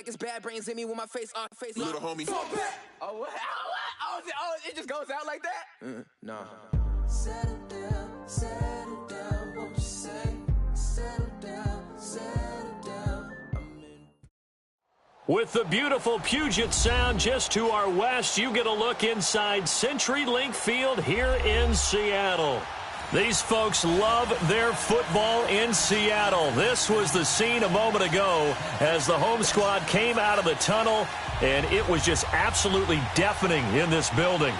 like it's bad brains in me with my face off. Little homie. Oh, what? Oh, it just goes out like that? No. Settle down, won't you say? Settle down. With the beautiful Puget Sound just to our west, you get a look inside CenturyLink Field here in Seattle. These folks love their football in Seattle. This was the scene a moment ago as the home squad came out of the tunnel, and it was just absolutely deafening in this building.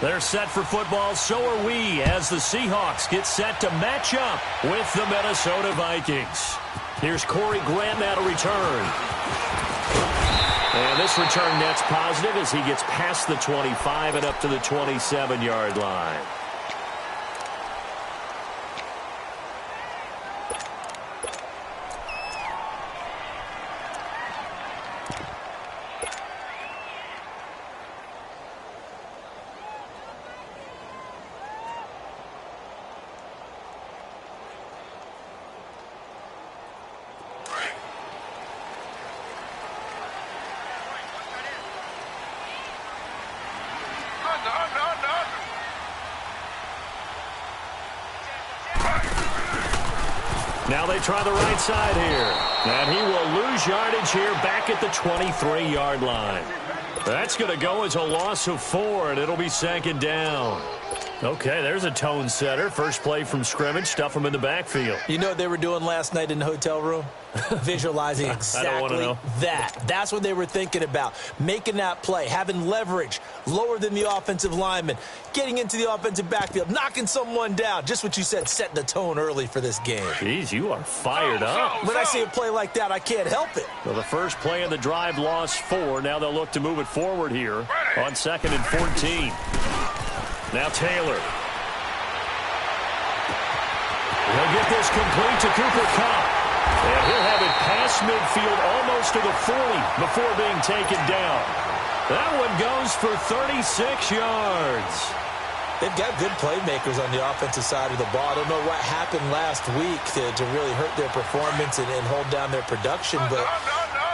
They're set for football, so are we, as the Seahawks get set to match up with the Minnesota Vikings. Here's Corey Grant now to return. And this return net's positive as he gets past the 25 and up to the 27-yard line. Now they try the right side here. And he will lose yardage here back at the 23-yard line. That's going to go as a loss of 4, and it'll be second down. Okay, there's a tone setter. First play from scrimmage, stuff them in the backfield. You know what they were doing last night in the hotel room? Visualizing exactly that. That's what they were thinking about. Making that play, having leverage, lower than the offensive lineman, getting into the offensive backfield, knocking someone down. Just what you said, setting the tone early for this game. Jeez, you are fired up. When I see a play like that, I can't help it. Well, the first play of the drive lost 4. Now they'll look to move it forward here on 2nd and 14. Now Taylor. He'll get this complete to Cooper Kupp. And he'll have it past midfield almost to the 40 before being taken down. That one goes for 36 yards. They've got good playmakers on the offensive side of the ball. I don't know what happened last week to really hurt their performance and hold down their production, but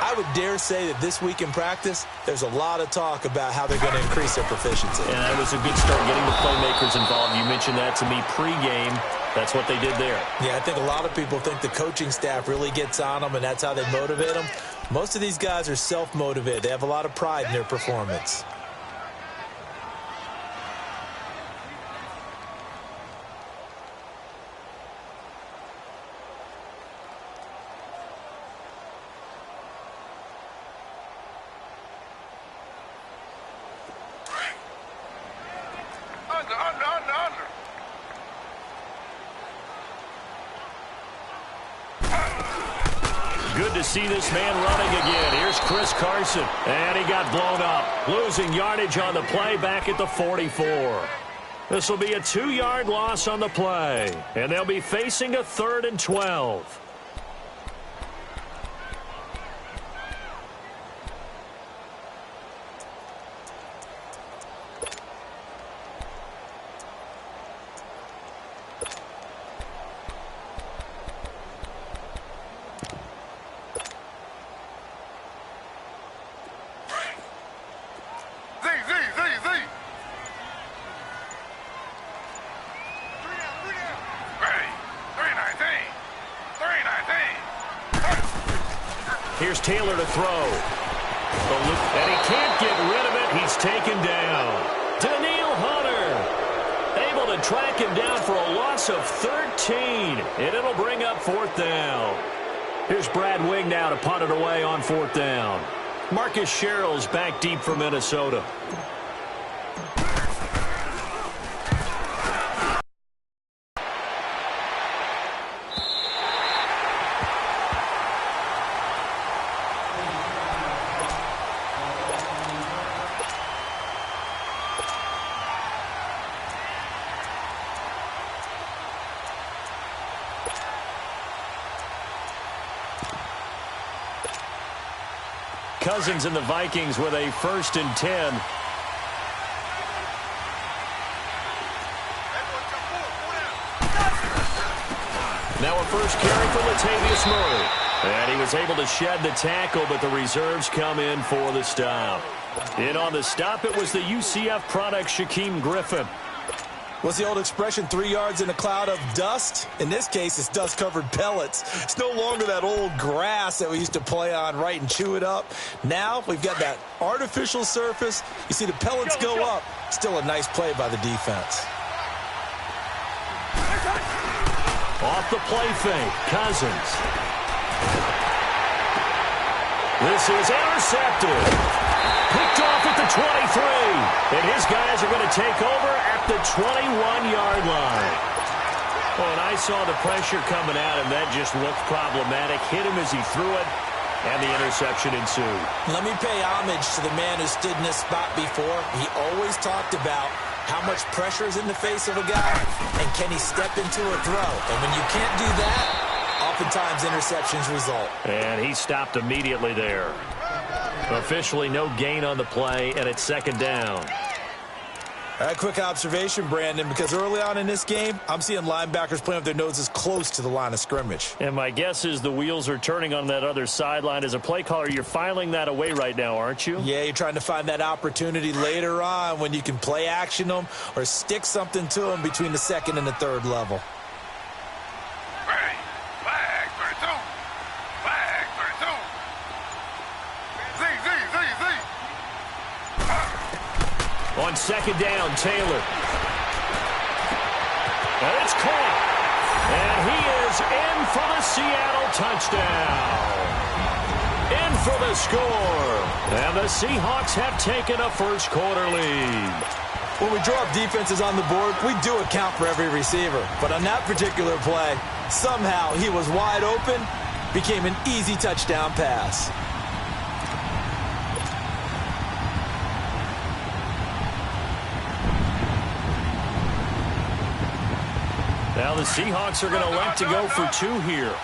I would dare say that this week in practice, there's a lot of talk about how they're going to increase their proficiency. And that was a good start getting the playmakers involved. You mentioned that to me pregame. That's what they did there. Yeah, I think a lot of people think the coaching staff really gets on them, and that's how they motivate them. Most of these guys are self-motivated. They have a lot of pride in their performance. Under. Good to see this man running again. Here's Chris Carson. And he got blown up. Losing yardage on the play back at the 44. This will be a 2-yard loss on the play. And they'll be facing a 3rd and 12. Here's Taylor to throw. And he can't get rid of it. He's taken down. Daniil Hunter able to track him down for a loss of 13. And it'll bring up 4th down. Here's Brad Wing now to punt it away on 4th down. Marcus Sherrill's back deep for Minnesota. Cousins and the Vikings with a 1st and 10. Now a first carry for Latavius Murray. And he was able to shed the tackle, but the reserves come in for the stop. In on the stop, it was the UCF product, Shaquem Griffin. What's the old expression, 3 yards in a cloud of dust? In this case, it's dust-covered pellets. It's no longer that old grass that we used to play on, right, and chew it up. Now we've got that artificial surface. You see the pellets go up. Still a nice play by the defense. Off the play fake, Cousins. This is intercepted. Picked off at the 23. And his guys are going to take over at the 21-yard line. Oh, and I saw the pressure coming at him. That just looked problematic. Hit him as he threw it, and the interception ensued. Let me pay homage to the man who stood in this spot before. He always talked about how much pressure is in the face of a guy, and can he step into a throw. And when you can't do that, oftentimes interceptions result. And he stopped immediately there. Officially no gain on the play, and it's second down. A quick observation, Brandon, because early on in this game, I'm seeing linebackers playing with their noses close to the line of scrimmage. And my guess is the wheels are turning on that other sideline. As a play caller, you're filing that away right now, aren't you? Yeah, you're trying to find that opportunity later on when you can play action them or stick something to them between the second and the third level. On second down, Taylor. And it's caught. And he is in for the Seattle touchdown. In for the score. And the Seahawks have taken a first quarter lead. When we draw up defenses on the board, we do account for every receiver. But on that particular play, somehow he was wide open, became an easy touchdown pass. Now the Seahawks are going to elect to go for two here.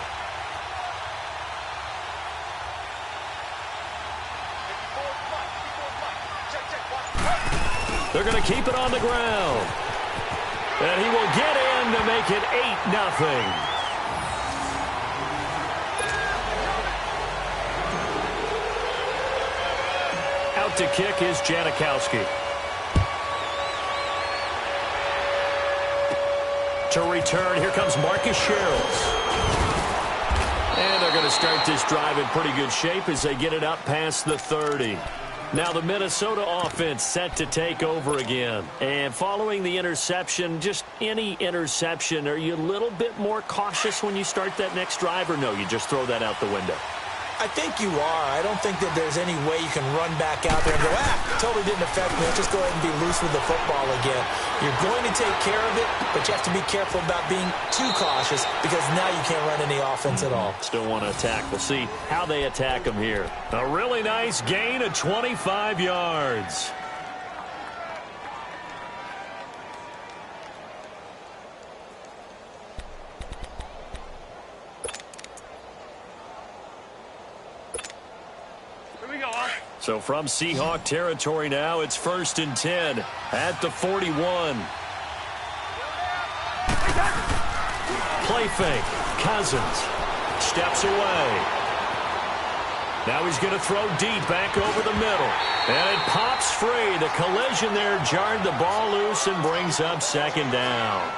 They're going to keep it on the ground. And he will get in to make it 8-0. Out to kick is Janikowski. To return, here comes Marcus Sherrills. And they're going to start this drive in pretty good shape as they get it up past the 30. Now the Minnesota offense set to take over again. And following the interception, just any interception, are you a little bit more cautious when you start that next drive, or no, you just throw that out the window? I think you are. I don't think that there's any way you can run back out there and go, totally didn't affect me. Let's just go ahead and be loose with the football again. You're going to take care of it, but you have to be careful about being too cautious because now you can't run any offense at all. Still want to attack. We'll see how they attack them here. A really nice gain of 25 yards. So from Seahawk territory now, it's 1st and 10 at the 41. Play fake. Cousins steps away. Now he's going to throw deep back over the middle. And it pops free. The collision there jarred the ball loose and brings up second down.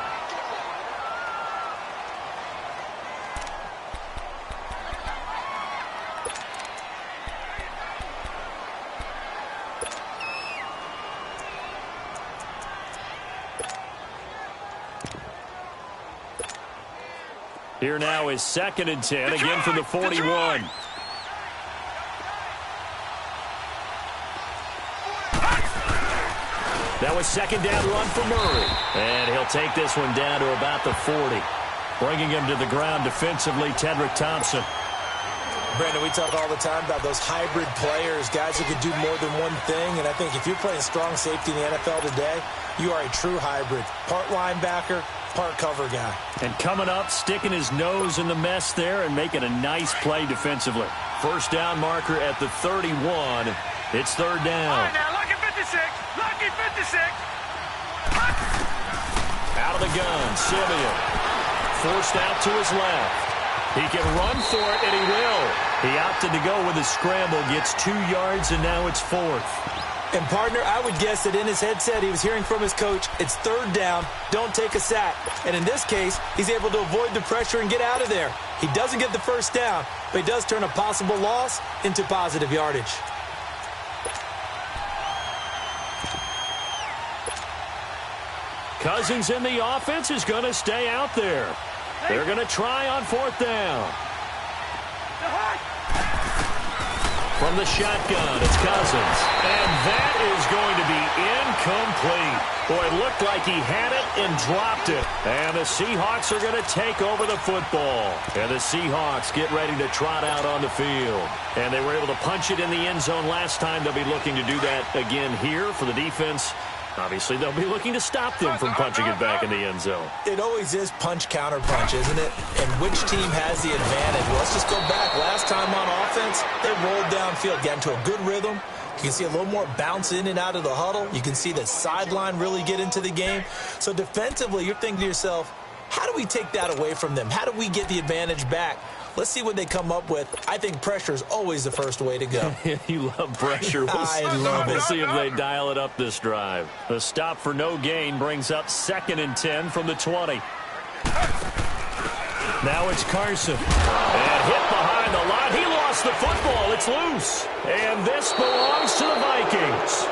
Here now is 2nd and 10, again from the 41. That was second down run for Murray. And he'll take this one down to about the 40. Bringing him to the ground defensively, Tedrick Thompson. Brandon, we talk all the time about those hybrid players, guys who could do more than one thing. And I think if you're playing strong safety in the NFL today, you are a true hybrid. Part linebacker, part cover guy. And coming up, sticking his nose in the mess there and making a nice play defensively. First down marker at the 31. It's third down. All right, now, lucky 56. Lucky 56. Out of the gun, Simeon. Forced out to his left. He can run for it, and he will. He opted to go with a scramble, gets 2 yards, and now it's 4th. And, partner, I would guess that in his headset he was hearing from his coach, it's 3rd down, don't take a sack. And in this case, he's able to avoid the pressure and get out of there. He doesn't get the 1st down, but he does turn a possible loss into positive yardage. Cousins in the offense is going to stay out there. They're going to try on 4th down. From the shotgun, it's Cousins. And that is going to be incomplete. Boy, it looked like he had it and dropped it. And the Seahawks are going to take over the football. And the Seahawks get ready to trot out on the field. And they were able to punch it in the end zone last time. They'll be looking to do that again here for the defense. Obviously, they'll be looking to stop them from punching it back in the end zone. It always is punch-counter-punch, isn't it? And which team has the advantage? Well, let's just go back. Last time on offense, they rolled downfield, got into a good rhythm. You can see a little more bounce in and out of the huddle. You can see the sideline really get into the game. So defensively, you're thinking to yourself, how do we take that away from them? How do we get the advantage back? Let's see what they come up with. I think pressure is always the first way to go. You love pressure. I love it. We'll see if they dial it up this drive. The stop for no gain brings up 2nd and 10 from the 20. Now it's Carson. And hit behind the line. He lost the football. It's loose. And this belongs to the Vikings.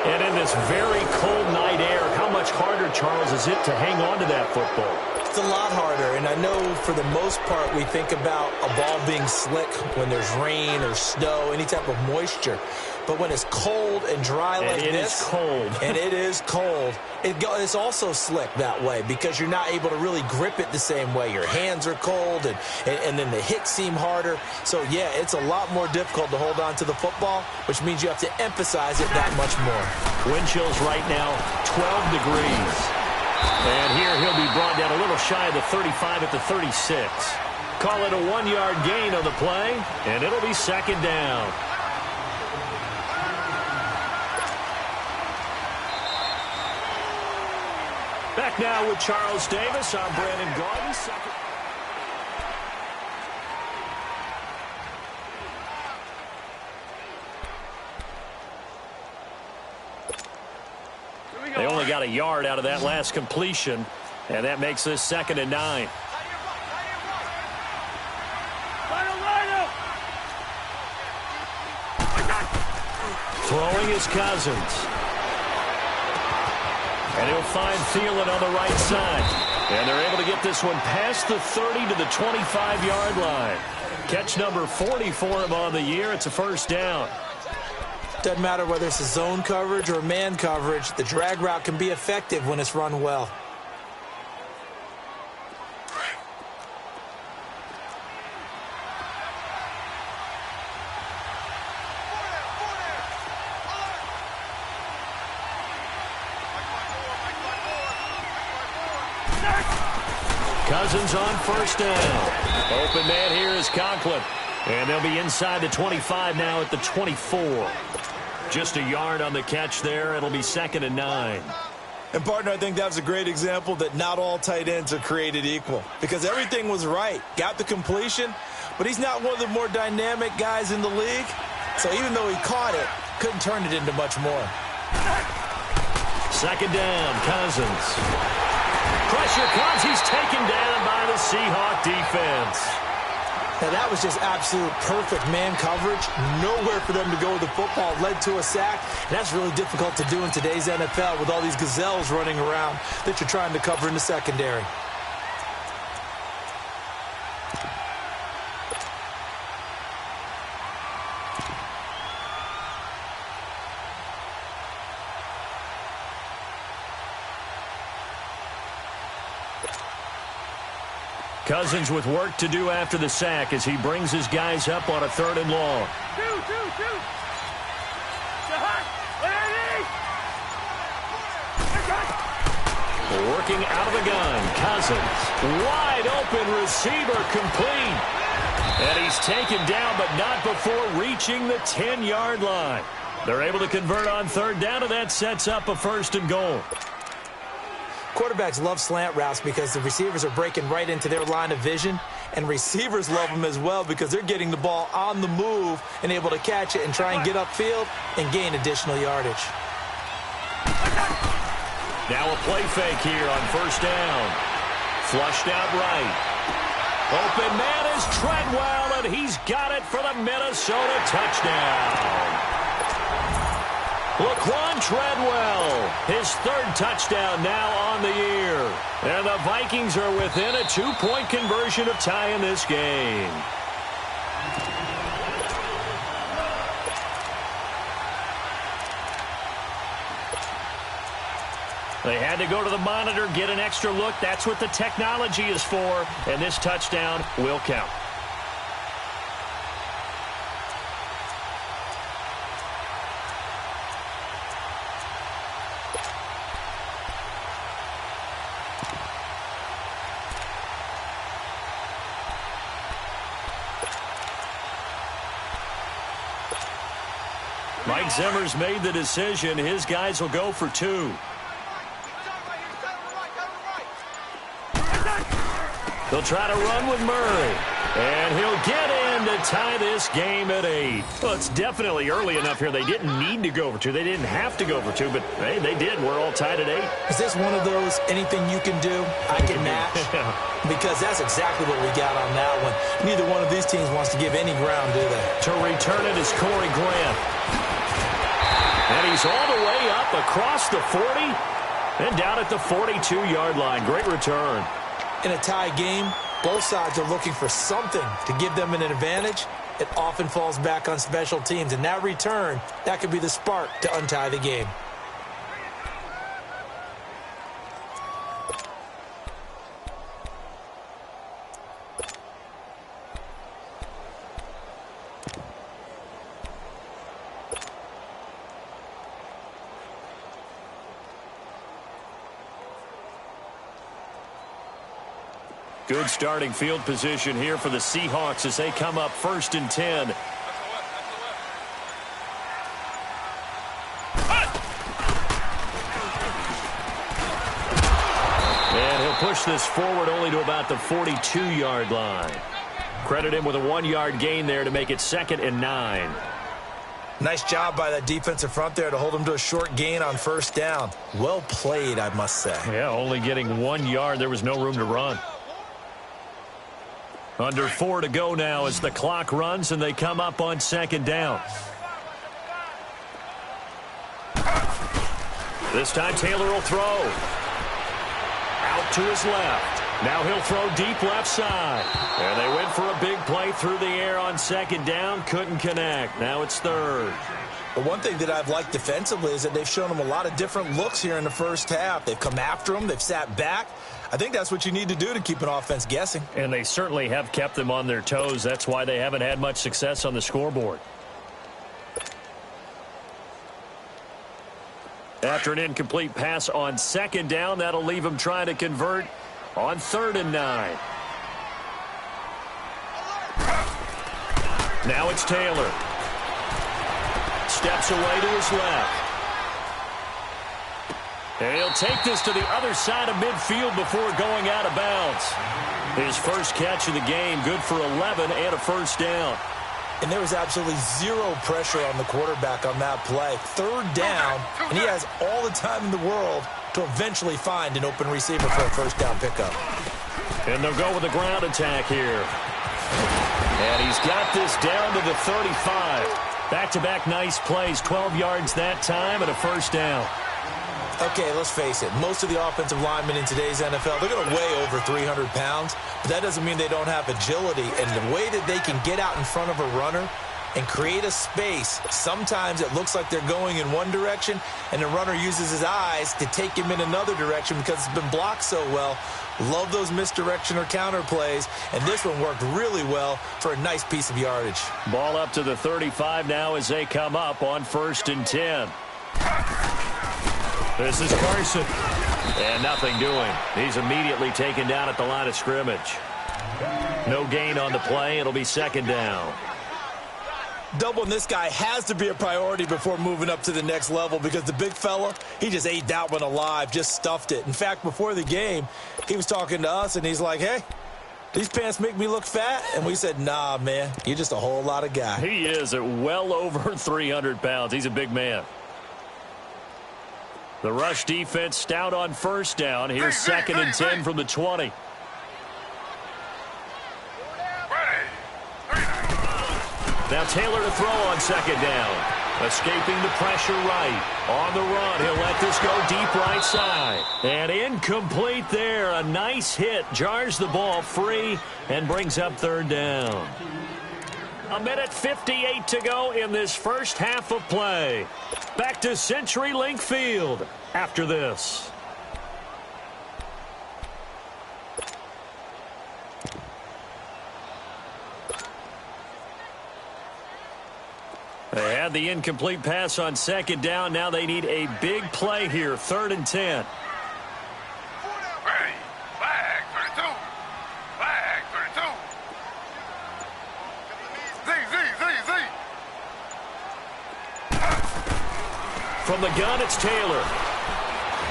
And in this very cold night air, how much harder, Charles, is it to hang on to that football? It's a lot harder, and I know for the most part we think about a ball being slick when there's rain or snow, any type of moisture. But when it's cold and dry like this, it is cold. And it is cold, it's also slick that way because you're not able to really grip it the same way. Your hands are cold, and then the hits seem harder. So, yeah, it's a lot more difficult to hold on to the football, which means you have to emphasize it that much more. Wind chills right now, 12 degrees. And here he'll be brought down a little shy of the 35 at the 36. Call it a 1-yard gain on the play, and it'll be 2nd down. Back now with Charles Davis. I'm Brandon Gordon. They only got a yard out of that last completion, and that makes this 2nd and 9. Throwing is Cousins. And he'll find Thielen on the right side. And they're able to get this one past the 30 to the 25-yard line. Catch number 40 for him on the year. It's a 1st down. Doesn't matter whether it's a zone coverage or man coverage, the drag route can be effective when it's run well. Cousins on 1st down. Open man here is Conklin. And they'll be inside the 25 now at the 24. Just a yard on the catch there. It'll be 2nd and 9. And, partner, I think that was a great example that not all tight ends are created equal. Because everything was right. Got the completion, but he's not one of the more dynamic guys in the league. So even though he caught it, couldn't turn it into much more. 2nd down, Cousins. Pressure comes. He's taken down by the Seahawk defense. Now, that was just absolute perfect man coverage. Nowhere for them to go with the football. Led to a sack. And that's really difficult to do in today's NFL with all these gazelles running around that you're trying to cover in the secondary. Cousins with work to do after the sack as he brings his guys up on a 3rd and long. Working out of the gun, Cousins. Wide open receiver complete. And he's taken down, but not before reaching the 10-yard line. They're able to convert on 3rd down, and that sets up a 1st and goal. Quarterbacks love slant routes because the receivers are breaking right into their line of vision, and receivers love him as well because they're getting the ball on the move and able to catch it and try and get upfield and gain additional yardage. Now a play fake here on first down. Flushed out right. Open man is Treadwell, and he's got it for the Minnesota touchdown. Laquan Treadwell, his third touchdown now on the year. And the Vikings are within a 2-point conversion of tying this game. They had to go to the monitor, get an extra look. That's what the technology is for, and this touchdown will count. Mike Zimmer's made the decision. His guys will go for 2. They'll try to run with Murray. And he'll get in to tie this game at 8. Well, it's definitely early enough here. They didn't need to go for 2. They didn't have to go for 2, but hey, they did. We're all tied at 8. Is this one of those anything you can do, I can match? Because that's exactly what we got on that one. Neither one of these teams wants to give any ground, do they? To return it is Corey Grant. And he's all the way up across the 40 and down at the 42-yard line. Great return. In a tie game, both sides are looking for something to give them an advantage. It often falls back on special teams, and that return, that could be the spark to untie the game. Good starting field position here for the Seahawks as they come up 1st and 10. And he'll push this forward only to about the 42-yard line. Credit him with a 1-yard gain there to make it 2nd and 9. Nice job by that defensive front there to hold him to a short gain on 1st down. Well played, I must say. Yeah, only getting 1 yard. There was no room to run. Under 4 to go now as the clock runs and they come up on 2nd down. This time Taylor will throw. Out to his left. Now he'll throw deep left side. And they went for a big play through the air on 2nd down. Couldn't connect. Now it's 3rd. But one thing that I've liked defensively is that they've shown him a lot of different looks here in the first half. They've come after him. They've sat back. I think that's what you need to do to keep an offense guessing. And they certainly have kept them on their toes. That's why they haven't had much success on the scoreboard. After an incomplete pass on 2nd down, that'll leave them trying to convert on 3rd and 9. Now it's Taylor. Steps away to his left. And he'll take this to the other side of midfield before going out of bounds. His first catch of the game, good for 11 and a 1st down. And there was absolutely zero pressure on the quarterback on that play. 3rd down, and he has all the time in the world to eventually find an open receiver for a 1st down pickup. And they'll go with a ground attack here. And he's got this down to the 35. Back-to-back nice plays, 12 yards that time and a 1st down. Okay, let's face it. Most of the offensive linemen in today's NFL, they're going to weigh over 300 pounds, but that doesn't mean they don't have agility. And the way that they can get out in front of a runner and create a space, sometimes it looks like they're going in one direction, and the runner uses his eyes to take him in another direction because it's been blocked so well. Love those misdirection or counter plays, and this one worked really well for a nice piece of yardage. Ball up to the 35 now as they come up on 1st and 10. This is Carson. And nothing doing. He's immediately taken down at the line of scrimmage. No gain on the play. It'll be 2nd down. Doubling this guy has to be a priority before moving up to the next level because the big fella, he just ate that one alive, just stuffed it. In fact, before the game, he was talking to us, and he's like, hey, these pants make me look fat. And we said, nah, man, you're just a whole lot of guy. He is at well over 300 pounds. He's a big man. The rush defense stout on first down. Here's 2nd and 10 from the 20. Now Taylor to throw on 2nd down. Escaping the pressure right. On the run, he'll let this go deep right side. And incomplete there. A nice hit. Jars the ball free and brings up 3rd down. 1:58 to go in this first half of play. Back to CenturyLink Field after this. They had the incomplete pass on 2nd down. Now they need a big play here. 3rd and 10. Flag 32. Flag 32. Z. From the gun, it's Taylor.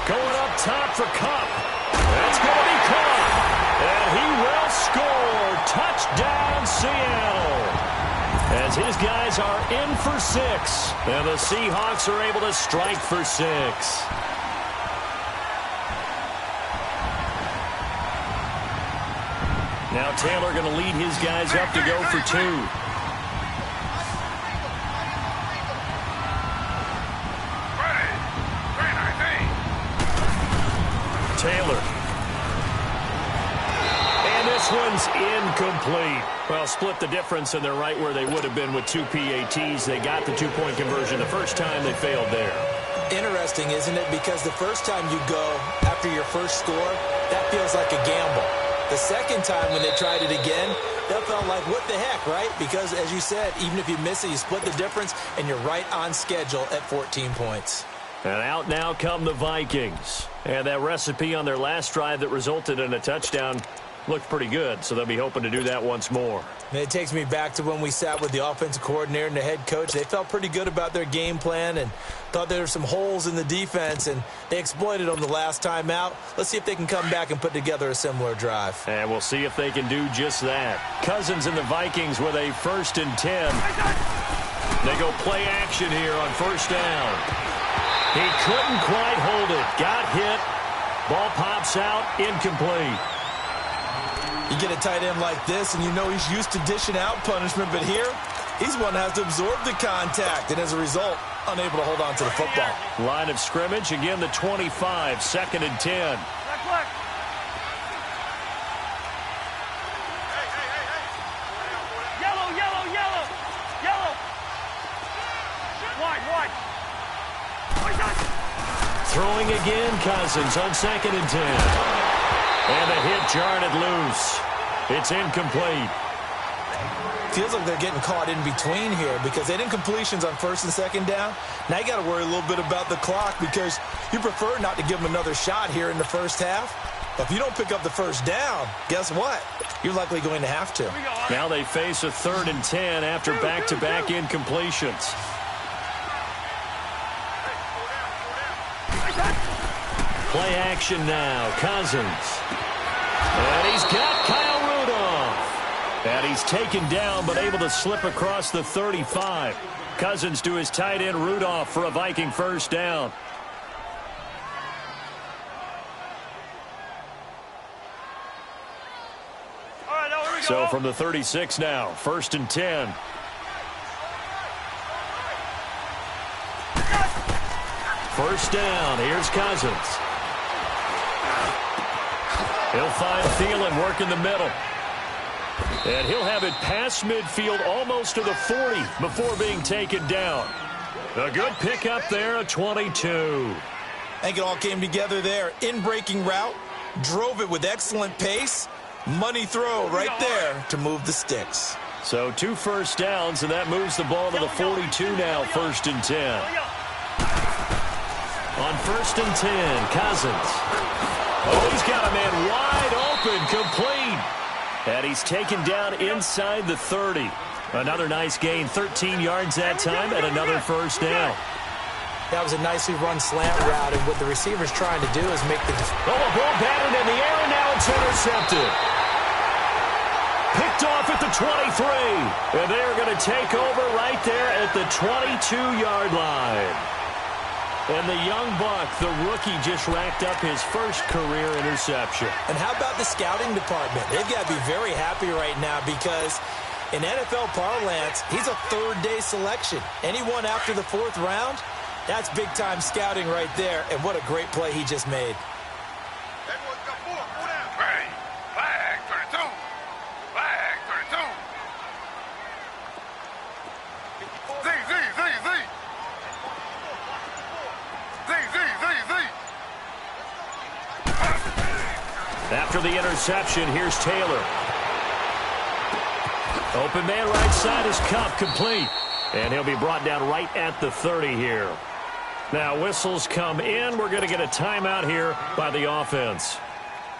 Going up top for Cup. That's going to be caught. And he will score. Touchdown, Seattle. As his guys are in for 6. And the Seahawks are able to strike for 6. Now Taylor going to lead his guys up to go for 2. Taylor. And this one's incomplete. Well, split the difference, and they're right where they would have been with 2 PATs. They got the 2-point conversion the first time. They failed there. Interesting, isn't it? Because the first time you go after your first score, that feels like a gamble. The second time when they tried it again, that felt like, what the heck, right? Because, as you said, even if you miss it, you split the difference, and you're right on schedule at 14 points. And out now come the Vikings. And that recipe on their last drive that resulted in a touchdown looked pretty good, so they'll be hoping to do that once more. And it takes me back to when we sat with the offensive coordinator and the head coach. They felt pretty good about their game plan and thought there were some holes in the defense, and they exploited them the last time out. Let's see if they can come back and put together a similar drive. And we'll see if they can do just that. Cousins and the Vikings with a 1st and 10. They go play action here on 1st down. He couldn't quite hold it. Got hit. Ball pops out. Incomplete. You get a tight end like this, and you know he's used to dishing out punishment, but here, he's one that has to absorb the contact, and as a result, unable to hold on to the football. Line of scrimmage, again the 25, 2nd and 10. Yellow. Wide. Throwing again, Cousins on 2nd and 10. And a hit jarred it loose. It's incomplete. Feels like they're getting caught in between here because they didn't completions on 1st and 2nd down. Now you got to worry a little bit about the clock because you prefer not to give them another shot here in the first half. But if you don't pick up the 1st down, guess what? You're likely going to have to. Now they face a 3rd and 10 after back-to-back incompletions. Play action now. Cousins. And he's got Kyle Rudolph. And he's taken down but able to slip across the 35. Cousins to his tight end Rudolph for a Viking 1st down. So from the 36 now, 1st and 10. First down, here's Cousins. He'll find Thielen working the middle. And he'll have it past midfield almost to the 40 before being taken down. A good pickup there, a 22. I think it all came together there. In-breaking route, drove it with excellent pace. Money throw right there to move the sticks. So 2 first downs, and that moves the ball to the 42 now, 1st and 10. On 1st and 10, Cousins. Oh, he's got a man wide open, complete. And he's taken down inside the 30. Another nice gain, 13 yards that time, and another 1st down. That was a nicely run slant route, and what the receiver's trying to do is make the... Oh, a ball batted in the air, and now it's intercepted. picked off at the 23. And they're going to take over right there at the 22-yard line. And the young buck, the rookie, just racked up his first career interception. And how about the scouting department? They've got to be very happy right now because in NFL parlance, he's a third-day selection. Anyone after the fourth round, that's big-time scouting right there. And what a great play he just made. Flag 32. Flag 32. Z. After the interception, here's Taylor. Open man right side is Cup, complete. And he'll be brought down right at the 30 here. Now whistles come in. We're going to get a timeout here by the offense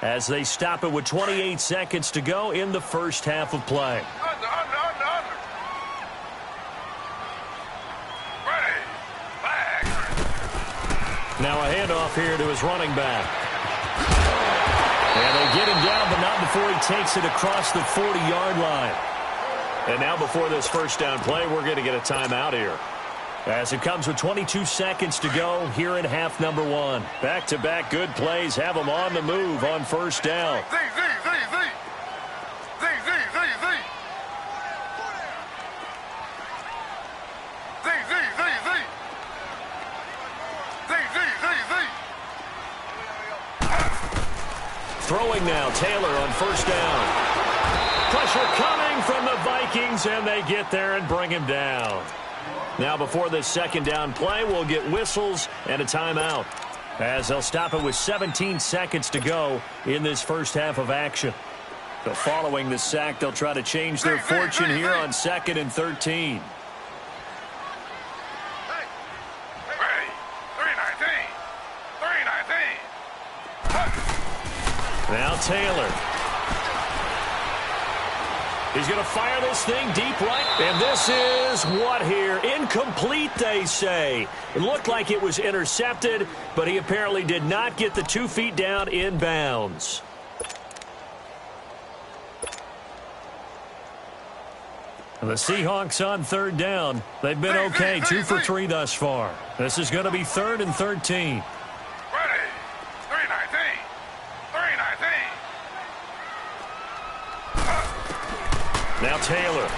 as they stop it with 28 seconds to go in the first half of play. Under. Ready. Flag. Now a handoff here to his running back. And they get him down, but not before he takes it across the 40-yard line. And now before this first down play, we're going to get a timeout here. As it comes with 22 seconds to go here in half number one. Back-to-back good plays have them on the move on first down. Z. Throwing now, Taylor on first down. Pressure coming from the Vikings, and they get there and bring him down. Now before this second down play, we'll get whistles and a timeout as they'll stop it with 17 seconds to go in this first half of action. So following the sack, they'll try to change their fortune here on 2nd and 13. Ready. 319. Now Taylor. He's going to fire this thing deep right. And this is what here? Incomplete, they say. It looked like it was intercepted, but he apparently did not get the 2 feet down in bounds. And the Seahawks on third down. They've been okay, 2 for 3 thus far. This is going to be 3rd and 13. Now Taylor.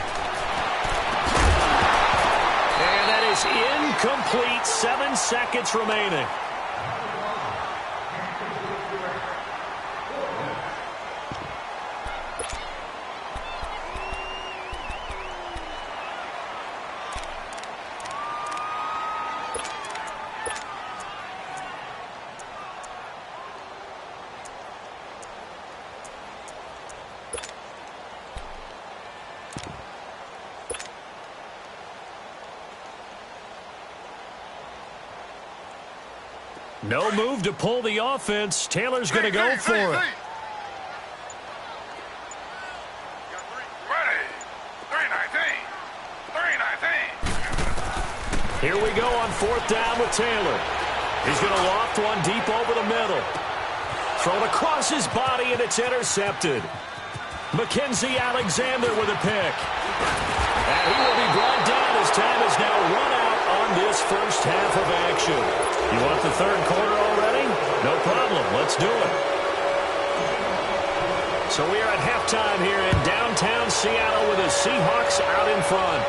And that is incomplete. 7 seconds remaining. No move to pull the offense. Taylor's going to go for it. Ready. 319. Here we go on 4th down with Taylor. He's going to loft one deep over the middle. Thrown across his body, and it's intercepted. Mackenzie Alexander with a pick. And he will be brought down as time is now run out on this first half of action. You want the third quarter already? No problem. Let's do it. So we are at halftime here in downtown Seattle with the Seahawks out in front.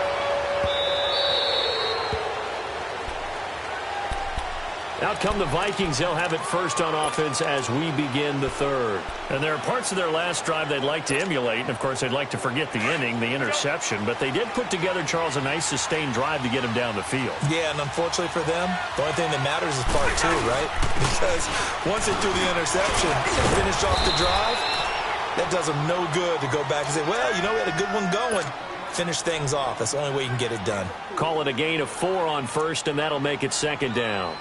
Out come the Vikings. They'll have it first on offense as we begin the third. And there are parts of their last drive they'd like to emulate. And, of course, they'd like to forget the inning, the interception. But they did put together, Charles, a nice sustained drive to get him down the field. Yeah, and unfortunately for them, the only thing that matters is part 2, right? Because once they threw the interception and finished off the drive, that does them no good to go back and say, well, you know, we had a good one going. Finish things off. That's the only way you can get it done. Call it a gain of 4 on first, and that'll make it second down.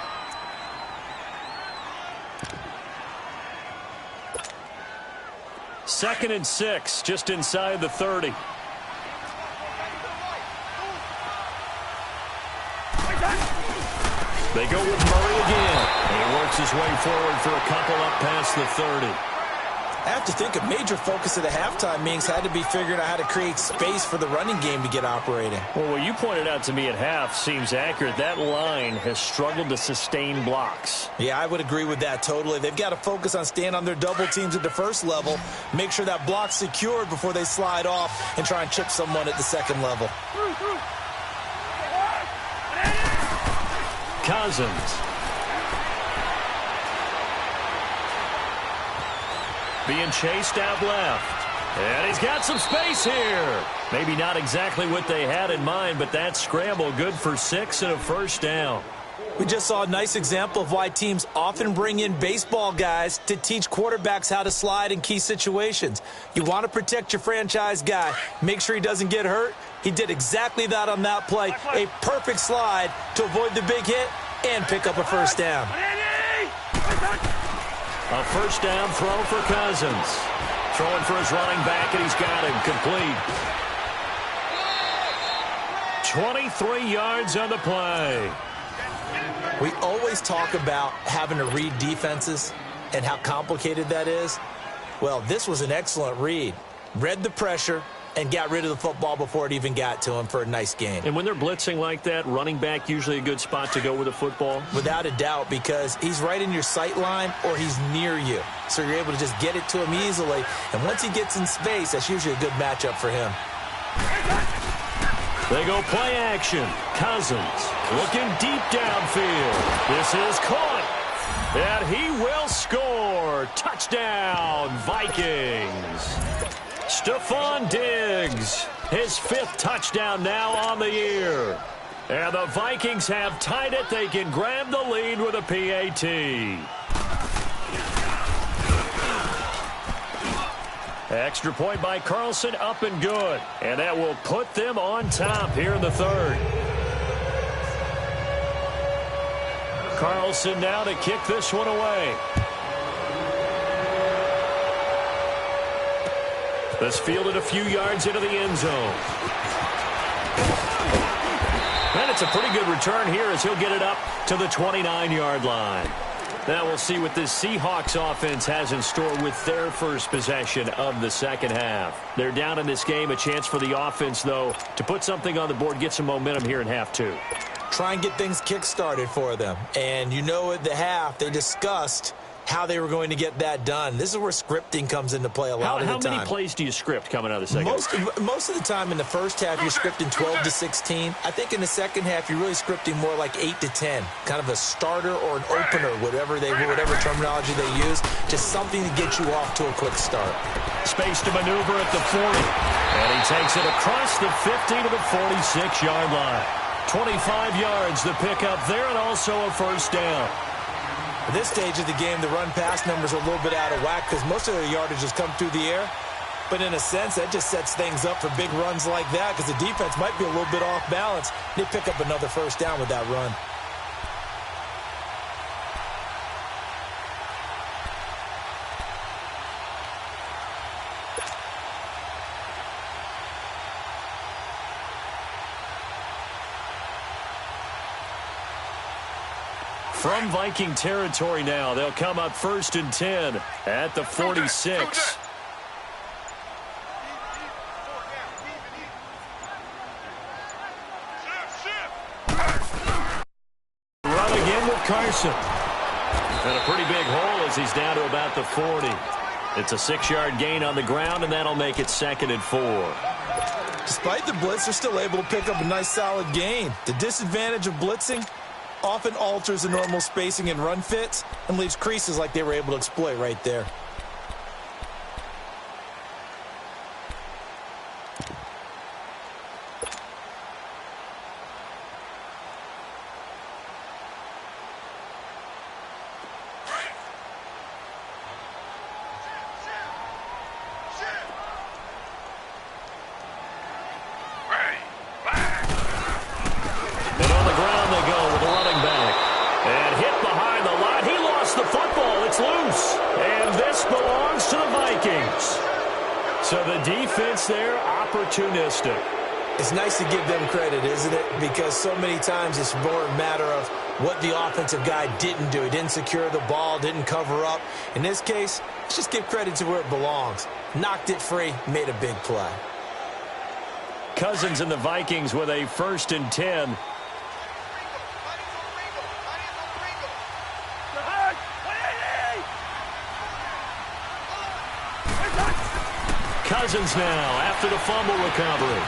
Second and 6, just inside the 30. They go with Murray again. And he works his way forward for a couple up past the 30. I have to think a major focus of the halftime meetings had to be figuring out how to create space for the running game to get operating. Well, what you pointed out to me at half seems accurate. That line has struggled to sustain blocks. Yeah, I would agree with that totally. They've got to focus on staying on their double teams at the first level, make sure that block's secured before they slide off and try and chip someone at the second level. Cousins. Being chased out left. And he's got some space here. Maybe not exactly what they had in mind, but that scramble good for 6 and a first down. We just saw a nice example of why teams often bring in baseball guys to teach quarterbacks how to slide in key situations. You want to protect your franchise guy. Make sure he doesn't get hurt. He did exactly that on that play. A perfect slide to avoid the big hit and pick up a first down. A first down throw for Cousins. Throwing for his running back, and he's got him complete. 23 yards on the play. We always talk about having to read defenses and how complicated that is. Well, this was an excellent read. Read the pressure and got rid of the football before it even got to him for a nice gain. And when they're blitzing like that, running back usually a good spot to go with the football? Without a doubt, because he's right in your sight line or he's near you. So you're able to just get it to him easily. And once he gets in space, that's usually a good matchup for him. They go play action. Cousins looking deep downfield. This is caught. And he will score. Touchdown, Vikings. Stephon Diggs, his 5th touchdown now on the year. And the Vikings have tied it. They can grab the lead with a PAT. Extra point by Carlson, up and good. And that will put them on top here in the 3rd. Carlson now to kick this one away. This fielded a few yards into the end zone. And it's a pretty good return here as he'll get it up to the 29-yard line. Now we'll see what this Seahawks offense has in store with their first possession of the second half. They're down in this game. A chance for the offense, though, to put something on the board, get some momentum here in half 2. Try and get things kick-started for them. And you know at the half, they discussed how they were going to get that done. This is where scripting comes into play a lot of the time. How many plays do you script coming out of the second half? Most of the time in the first half, you're scripting 12 to 16. I think in the second half, you're really scripting more like 8 to 10. Kind of a starter or an opener, whatever terminology they use. Just something to get you off to a quick start. Space to maneuver at the 40. And he takes it across the 50 to the 46-yard line. 25 yards the pickup there, and also a first down. At this stage of the game, the run-pass numbers are a little bit out of whack because most of their yardage has come through the air. But in a sense, that just sets things up for big runs like that because the defense might be a little bit off balance. They pick up another first down with that run. From Viking territory now, they'll come up 1st and 10 at the 46. Run again with Carson. And a pretty big hole as he's down to about the 40. It's a 6-yard gain on the ground, and that'll make it 2nd and 4. Despite the blitz, they're still able to pick up a nice solid gain. The disadvantage of blitzing often alters the normal spacing and run fits and leaves creases like they were able to exploit right there. So the defense there, opportunistic. It's nice to give them credit, isn't it? Because so many times it's more a matter of what the offensive guy didn't do. He didn't secure the ball, didn't cover up. In this case, let's just give credit to where it belongs. Knocked it free, made a big play. Cousins and the Vikings with a 1st and 10. Cousins now after the fumble recovery.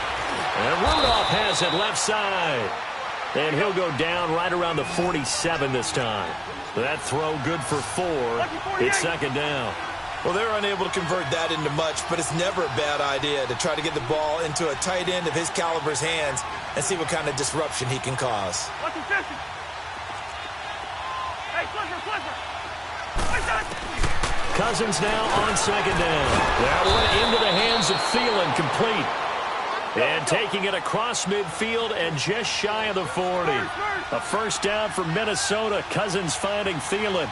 And Rudolph has it left side. And he'll go down right around the 47 this time. That throw good for 4. It's 2nd down. Well, they're unable to convert that into much, but it's never a bad idea to try to get the ball into a tight end of his caliber's hands and see what kind of disruption he can cause. Cousins now on 2nd down. That went into the hands of Thielen, complete. And taking it across midfield and just shy of the 40. A 1st down for Minnesota. Cousins finding Thielen.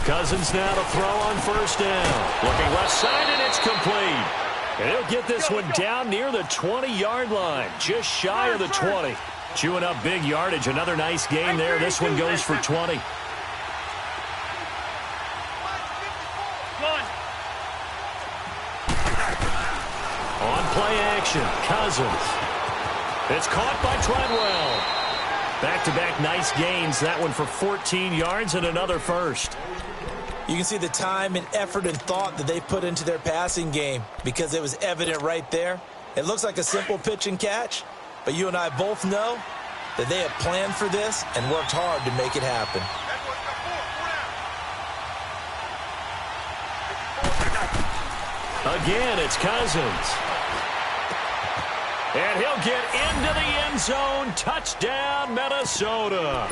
Cousins now to throw on 1st down. Looking left side, and it's complete. And he'll get this one down near the 20-yard line, just shy of the 20. Chewing up big yardage. Another nice gain there. This one goes for 20. On play action, Cousins. It's caught by Treadwell. Back-to-back nice gains. That one for 14 yards and another 1st. You can see the time and effort and thought that they put into their passing game because it was evident right there. It looks like a simple pitch and catch, but you and I both know that they have planned for this and worked hard to make it happen. Again, it's Cousins. And he'll get into the end zone. Touchdown, Minnesota.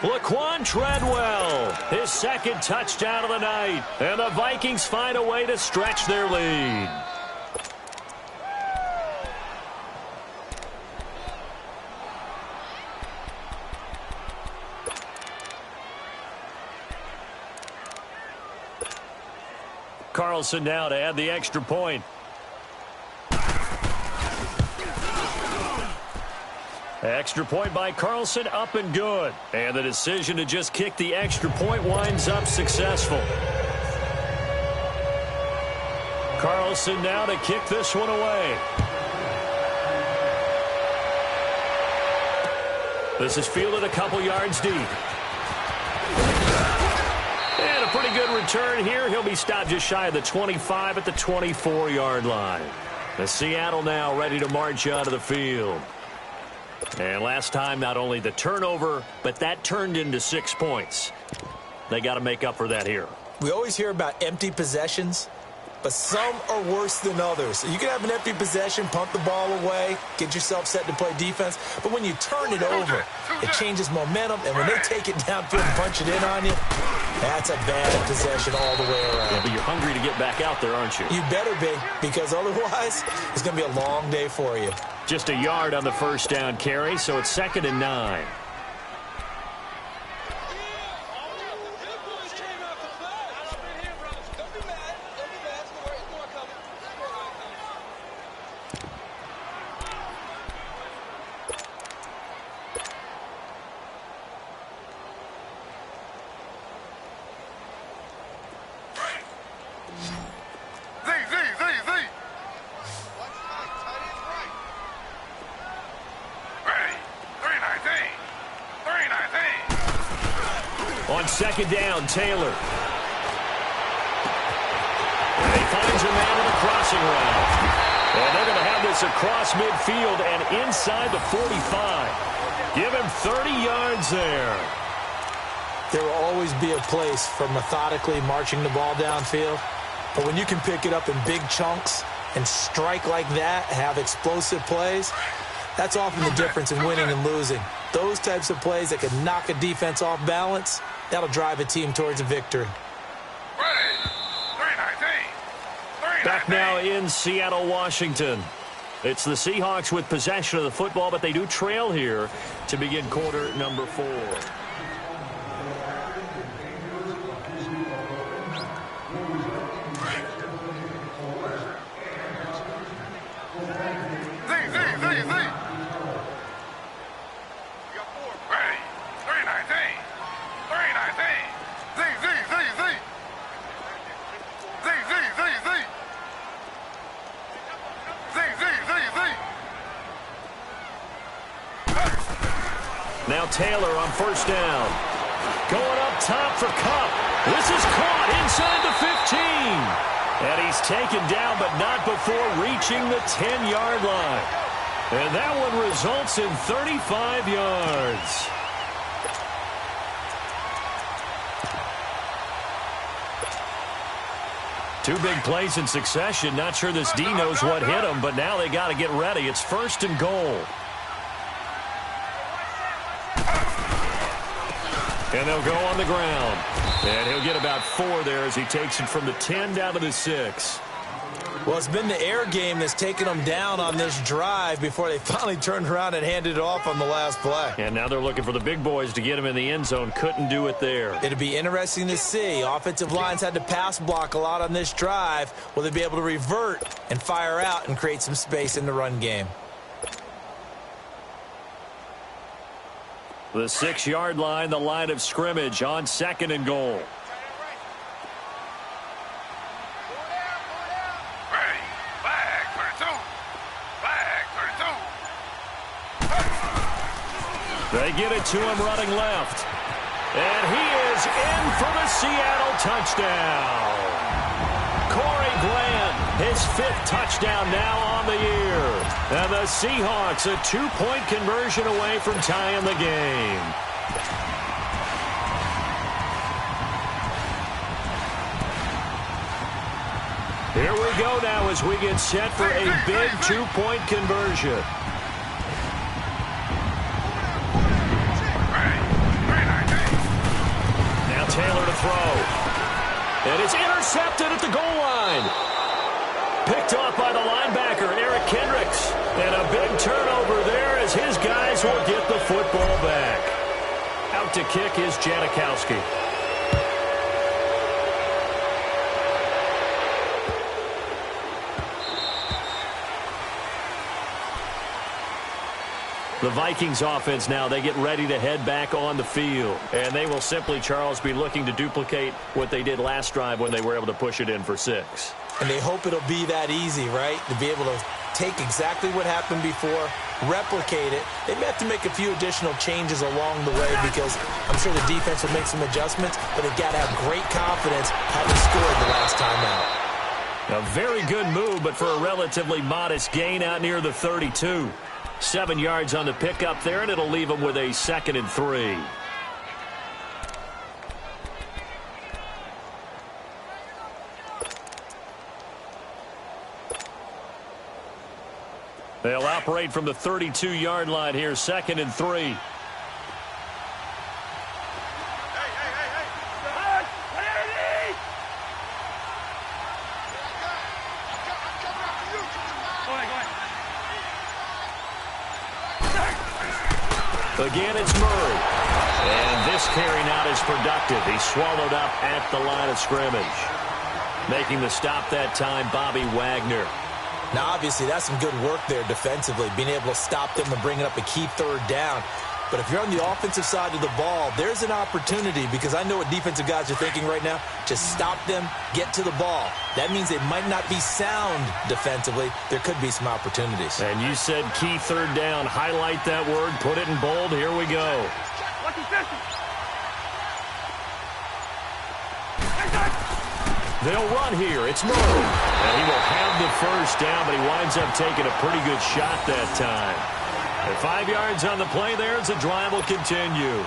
Laquan Treadwell, his 2nd touchdown of the night. And the Vikings find a way to stretch their lead. Carlson now to add the extra point. Extra point by Carlson, up and good. And the decision to just kick the extra point winds up successful. Carlson now to kick this one away. This is fielded a couple yards deep. And a pretty good return here. He'll be stopped just shy of the 25 at the 24-yard line. The Seattle now ready to march out of the field. And last time, not only the turnover, but that turned into 6 points. They got to make up for that here. We always hear about empty possessions, but some are worse than others. You can have an empty possession, punt the ball away, get yourself set to play defense, but when you turn it over, it changes momentum, and when they take it downfield and punch it in on you, that's a bad possession all the way around. Yeah, but you're hungry to get back out there, aren't you? You better be, because otherwise, it's going to be a long day for you. Just a yard on the 1st down carry, so it's 2nd and 9. On 2nd down, Taylor. And he finds a man in the crossing route. And they're going to have this across midfield and inside the 45. Give him 30 yards there. There will always be a place for methodically marching the ball downfield. But when you can pick it up in big chunks and strike like that, have explosive plays, That's often the difference in winning and losing. Those types of plays that can knock a defense off balance, that'll drive a team towards a victory. Back now in Seattle, Washington. It's the Seahawks with possession of the football, but they do trail here to begin quarter number 4. Now Taylor on first down. Going up top for Kupp. This is caught inside the 15. And he's taken down, but not before reaching the 10-yard line. And that one results in 35 yards. Two big plays in succession. Not sure this D knows what hit him, but now they got to get ready. It's first and goal. And they'll go on the ground. And he'll get about 4 there as he takes it from the 10 down to the 6. Well, it's been the air game that's taken them down on this drive before they finally turned around and handed it off on the last play. And now they're looking for the big boys to get him in the end zone. Couldn't do it there. It'll be interesting to see. Offensive lines had to pass block a lot on this drive. Will they be able to revert and fire out and create some space in the run game? The 6-yard line, the line of scrimmage on second and goal. They get it to him running left. And he is in for the Seattle touchdown. Corey Glenn, his 5th touchdown now on the year. And the Seahawks a 2-point conversion away from tying the game. Here we go now as we get set for a big 2-point conversion. Now Taylor to throw. And it's intercepted at the goal line. Picked off by the linebacker, Eric Kendricks. And a big turnover there as his guys will get the football back. Out to kick is Janikowski. The Vikings offense now, they get ready to head back on the field. And they will simply, Charles, be looking to duplicate what they did last drive when they were able to push it in for 6. And they hope it'll be that easy, right? To be able to take exactly what happened before, replicate it. They may have to make a few additional changes along the way because I'm sure the defense will make some adjustments, but they've got to have great confidence having scored the last time out. A very good move, but for a relatively modest gain out near the 32. 7 yards on the pickup there, and it'll leave them with a 2nd and 3. They'll operate from the 32-yard line here, 2nd and 3. Again, it's Murray. And this carry not as productive. He's swallowed up at the line of scrimmage. Making the stop that time, Bobby Wagner. Now, obviously, that's some good work there defensively, being able to stop them and bringing up a key 3rd down. But if you're on the offensive side of the ball, there's an opportunity because I know what defensive guys are thinking right now. Just stop them, get to the ball. That means they might not be sound defensively. There could be some opportunities. And you said key 3rd down. Highlight that word. Put it in bold. Here we go. They'll run here. It's Murray. And he will have the 1st down, but he winds up taking a pretty good shot that time. And 5 yards on the play there as the drive will continue.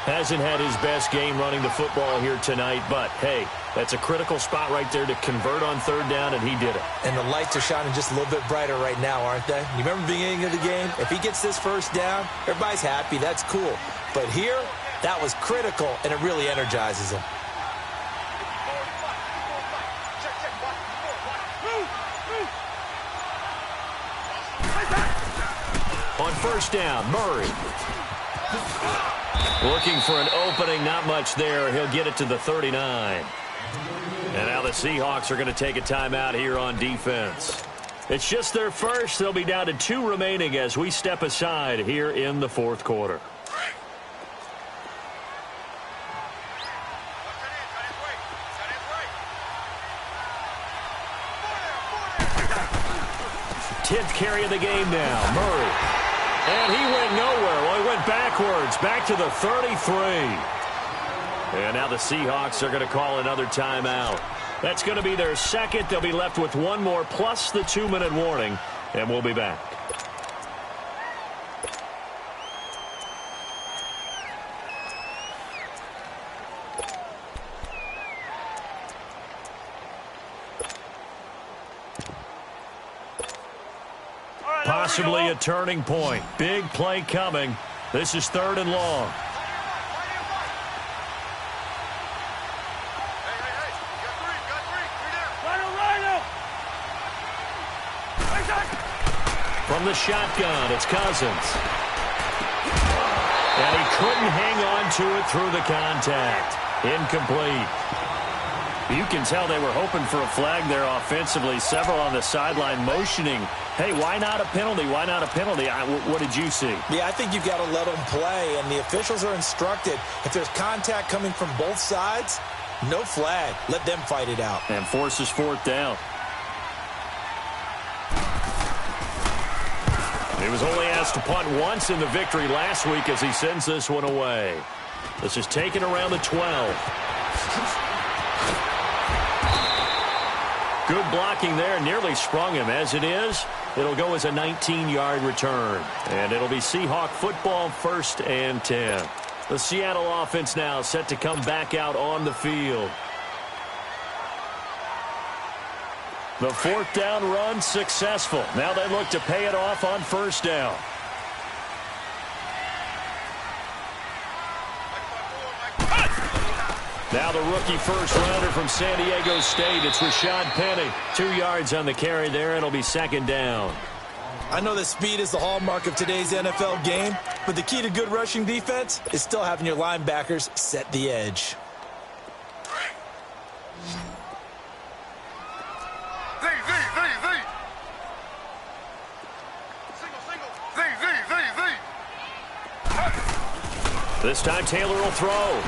Hasn't had his best game running the football here tonight, but, hey, that's a critical spot right there to convert on third down, and he did it. And the lights are shining just a little bit brighter right now, aren't they? You remember the beginning of the game? If he gets this first down, everybody's happy. That's cool. But here, that was critical, and it really energizes him. On first down, Murray. Looking for an opening, not much there. He'll get it to the 39. And now the Seahawks are going to take a timeout here on defense. It's just their first. They'll be down to 2 remaining as we step aside here in the fourth quarter. Tenth carry of the game now, Murray. And he went nowhere. Well, he went backwards, back to the 33. And now the Seahawks are going to call another timeout. That's going to be their second. They'll be left with one more plus the 2-minute warning, and we'll be back. Possibly a turning point. Big play coming. This is 3rd and long. From the shotgun, it's Cousins. And he couldn't hang on to it through the contact. Incomplete. You can tell they were hoping for a flag there offensively. Several on the sideline motioning, hey, why not a penalty? Why not a penalty? What did you see? Yeah, I think you've got to let them play, and the officials are instructed. If there's contact coming from both sides, no flag. Let them fight it out. And forces 4th down. He was only asked to punt once in the victory last week as he sends this one away. This is taken around the 12. Good blocking there, nearly sprung him. As it is, it'll go as a 19-yard return. And it'll be Seahawk football, 1st and 10. The Seattle offense now set to come back out on the field. The 4th down run successful. Now they look to pay it off on 1st down. Now the rookie first-rounder from San Diego State. It's Rashad Penny. 2 yards on the carry there. It'll be 2nd down. I know that speed is the hallmark of today's NFL game, but the key to good rushing defense is still having your linebackers set the edge. This time Taylor will throw.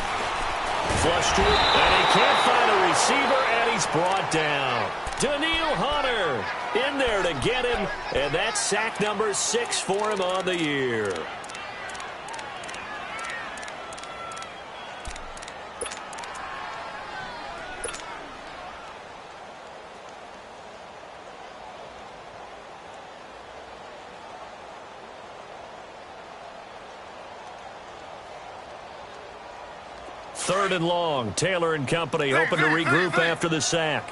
Flush to it, and he can't find a receiver, and he's brought down. Daniil Hunter in there to get him, and that's sack number 6 for him on the year. Third and long. Taylor and company hoping to regroup after the sack.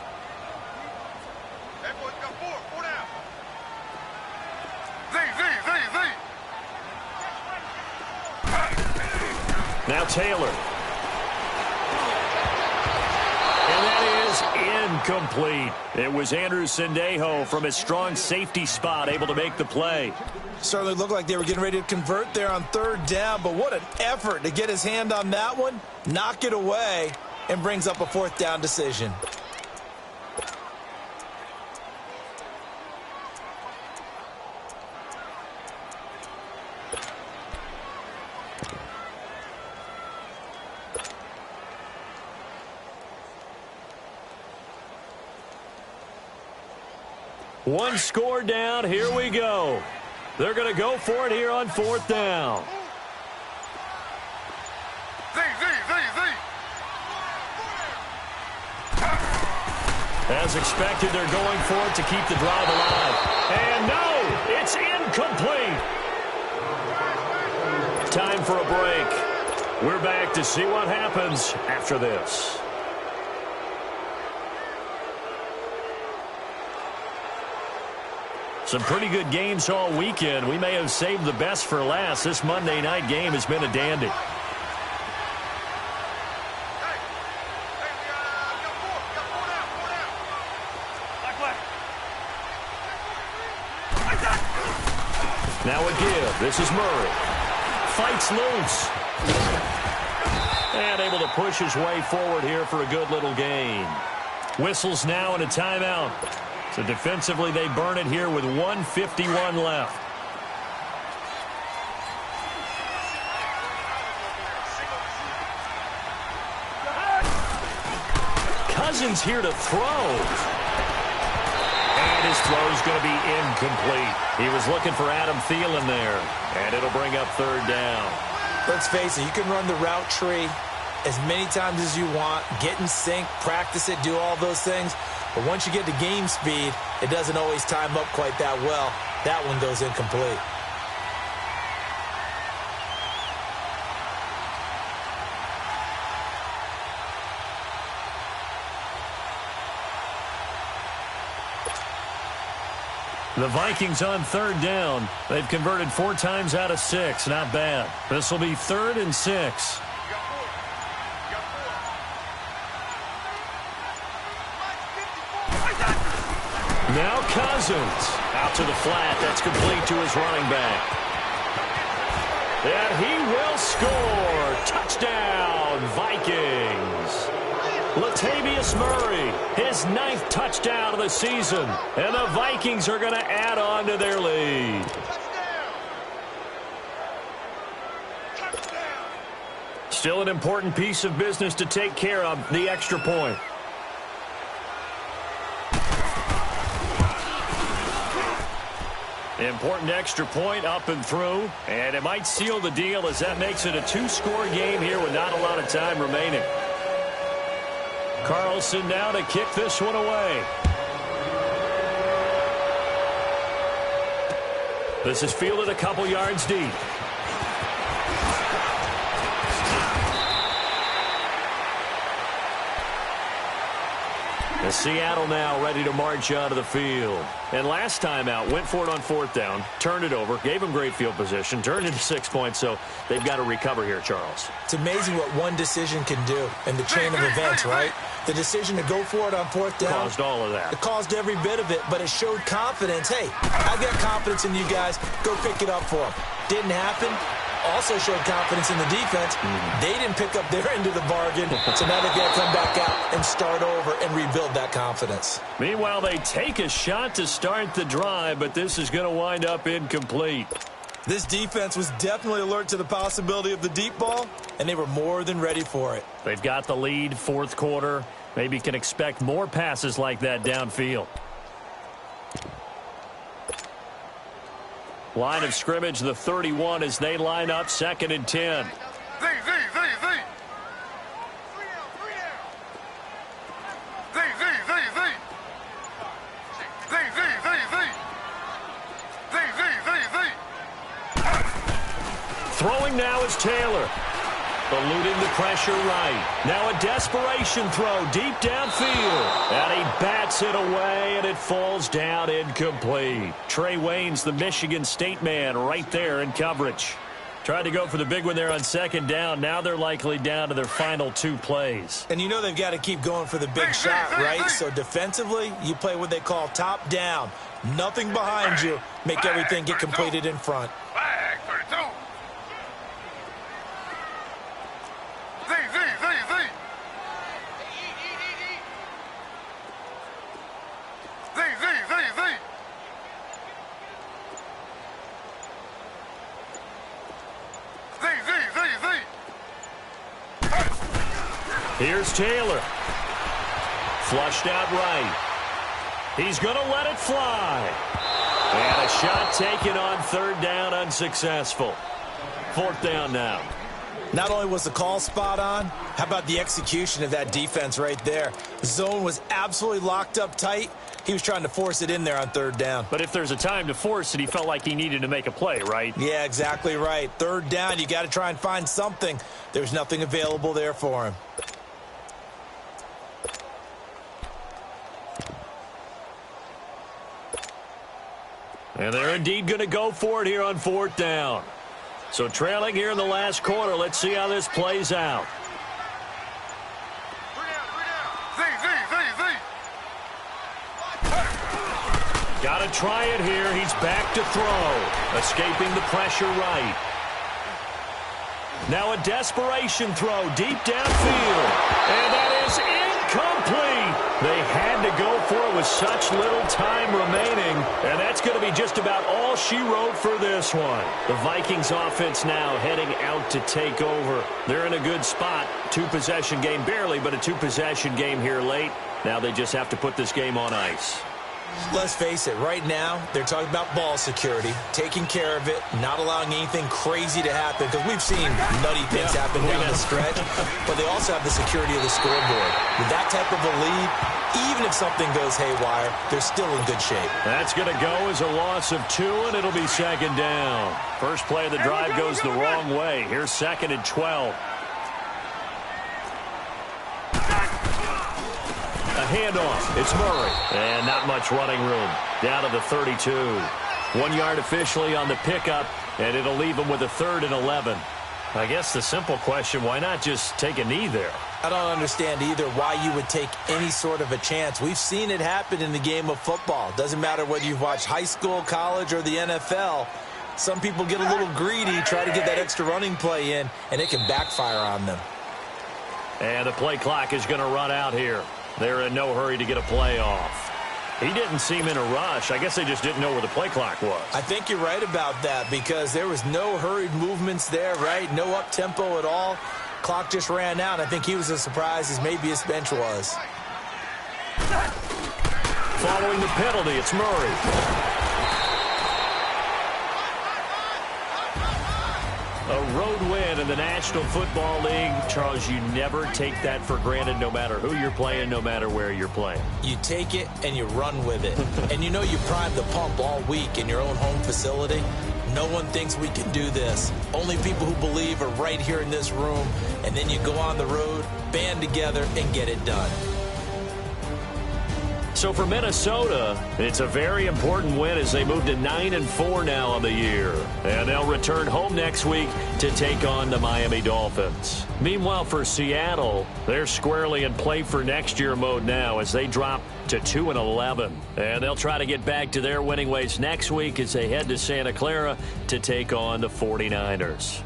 Now Taylor. And that is incomplete. It was Andrew Sendejo from his strong safety spot able to make the play. Certainly looked like they were getting ready to convert there on 3rd down, but what an effort to get his hand on that one, knock it away, and brings up a 4th down decision. One score down. Here we go. They're going to go for it here on 4th down. As expected, they're going for it to keep the drive alive. And no, it's incomplete. Time for a break. We're back to see what happens after this. Some pretty good games all weekend. We may have saved the best for last. This Monday night game has been a dandy. Now a give. This is Murray. Fights loose. And able to push his way forward here for a good little gain. Whistles now and a timeout. So defensively they burn it here with 1:51 left. Cousins here to throw. And his throw is going to be incomplete. He was looking for Adam Thielen there. And it'll bring up third down. Let's face it, you can run the route tree as many times as you want, get in sync, practice it, do all those things. But once you get to game speed, it doesn't always time up quite that well. That one goes incomplete. The Vikings on third down. They've converted 4 times out of 6. Not bad. This will be 3rd and 6. Now Cousins. Out to the flat. That's complete to his running back. And he will score. Touchdown, Vikings. Latavius Murray, his 9th touchdown of the season. And the Vikings are going to add on to their lead. Still an important piece of business to take care of, the extra point. Important extra point up and through. And it might seal the deal as that makes it a 2-score game here with not a lot of time remaining. Carlson now to kick this one away. This is fielded a couple yards deep. And Seattle now ready to march onto the field. And last time out, went for it on 4th down, turned it over, gave them great field position, turned into 6 points, so they've got to recover here, Charles. It's amazing what one decision can do in the chain of events, right? The decision to go for it on 4th down. Caused all of that. It caused every bit of it, but it showed confidence. Hey, I've got confidence in you guys. Go pick it up for them. Didn't happen. Also showed confidence in the defense. They didn't pick up their end of the bargain, so now they've got to come back out and start over and rebuild that confidence. Meanwhile, they take a shot to start the drive, but this is going to wind up incomplete. This defense was definitely alert to the possibility of the deep ball, and they were more than ready for it. They've got the lead, 4th quarter. Maybe can expect more passes like that downfield. Line of scrimmage, the 31 as they line up 2nd and 10. Throwing now is Taylor. Eluding the pressure right. Now a desperation throw deep downfield. And he bats it away, and it falls down incomplete. Trey Wayne's the Michigan State man right there in coverage. Tried to go for the big one there on 2nd down. Now they're likely down to their final 2 plays. And you know they've got to keep going for the big shot, right? So defensively, you play what they call top down. Nothing behind you. Make everything get completed in front. Flag 32. Here's Taylor. Flushed out right. He's going to let it fly. And a shot taken on 3rd down, unsuccessful. 4th down now. Not only was the call spot on, how about the execution of that defense right there? The zone was absolutely locked up tight. He was trying to force it in there on third down. But if there's a time to force it, he felt like he needed to make a play, right? Yeah, exactly right. Third down, you got to try and find something. There's nothing available there for him. And they're indeed going to go for it here on fourth down. So trailing here in the last quarter. Let's see how this plays out. Got to try it here. He's back to throw. Escaping the pressure right. Now a desperation throw deep downfield. And that is incomplete. They had to go for it with such little time remaining. And that's going to be just about all she wrote for this one. The Vikings offense now heading out to take over. They're in a good spot. Two-possession game barely, but a two-possession game here late. Now they just have to put this game on ice. Let's face it, right now, they're talking about ball security, taking care of it, not allowing anything crazy to happen, because we've seen nutty things happen down the stretch, but they also have the security of the scoreboard. With that type of a lead, even if something goes haywire, they're still in good shape. That's going to go as a loss of 2, and it'll be second down. First play of the drive goes the wrong way. Here's second and 12. A handoff. It's Murray. And not much running room. Down to the 32. 1 yard officially on the pickup, and it'll leave him with a 3rd and 11. I guess the simple question, why not just take a knee there? I don't understand either why you would take any sort of a chance. We've seen it happen in the game of football. Doesn't matter whether you've watched high school, college, or the NFL. Some people get a little greedy, try to get that extra running play in, and it can backfire on them. And the play clock is going to run out here. They're in no hurry to get a play off. He didn't seem in a rush. I guess they just didn't know where the play clock was. I think you're right about that because there was no hurried movements there, right? No up-tempo at all. Clock just ran out. I think he was as surprised as maybe his bench was. Following the penalty, it's Murray. A road win in the National Football League. Charles, you never take that for granted no matter who you're playing, no matter where you're playing. You take it and you run with it. And you know you primed the pump all week in your own home facility. No one thinks we can do this. Only people who believe are right here in this room. And then you go on the road, band together, and get it done. So for Minnesota, it's a very important win as they move to 9-4 now on the year. And they'll return home next week to take on the Miami Dolphins. Meanwhile, for Seattle, they're squarely in play for next year mode now as they drop to 2-11. And they'll try to get back to their winning ways next week as they head to Santa Clara to take on the 49ers.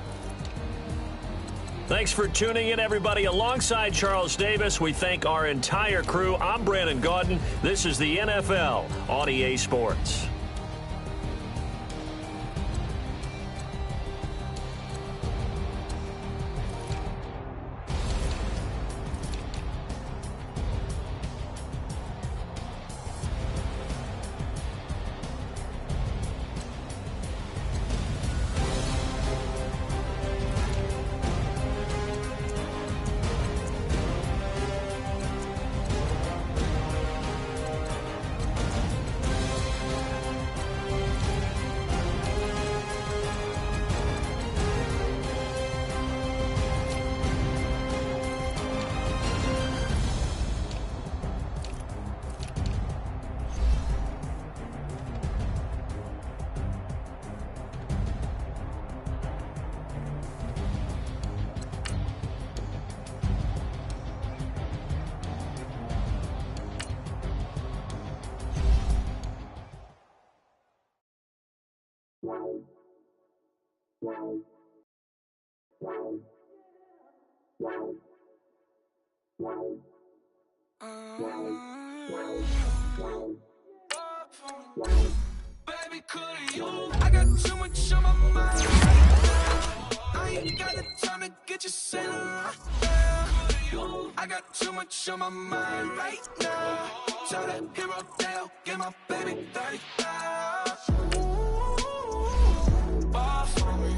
Thanks for tuning in, everybody. Alongside Charles Davis, we thank our entire crew. I'm Brandon Gaudin. This is the NFL on EA Sports. Baby, could you? I got too much on my mind. I ain't got the time to get you sailing around. I got too much on my mind right now. Tell that hero down, get my baby 35. Ball for me.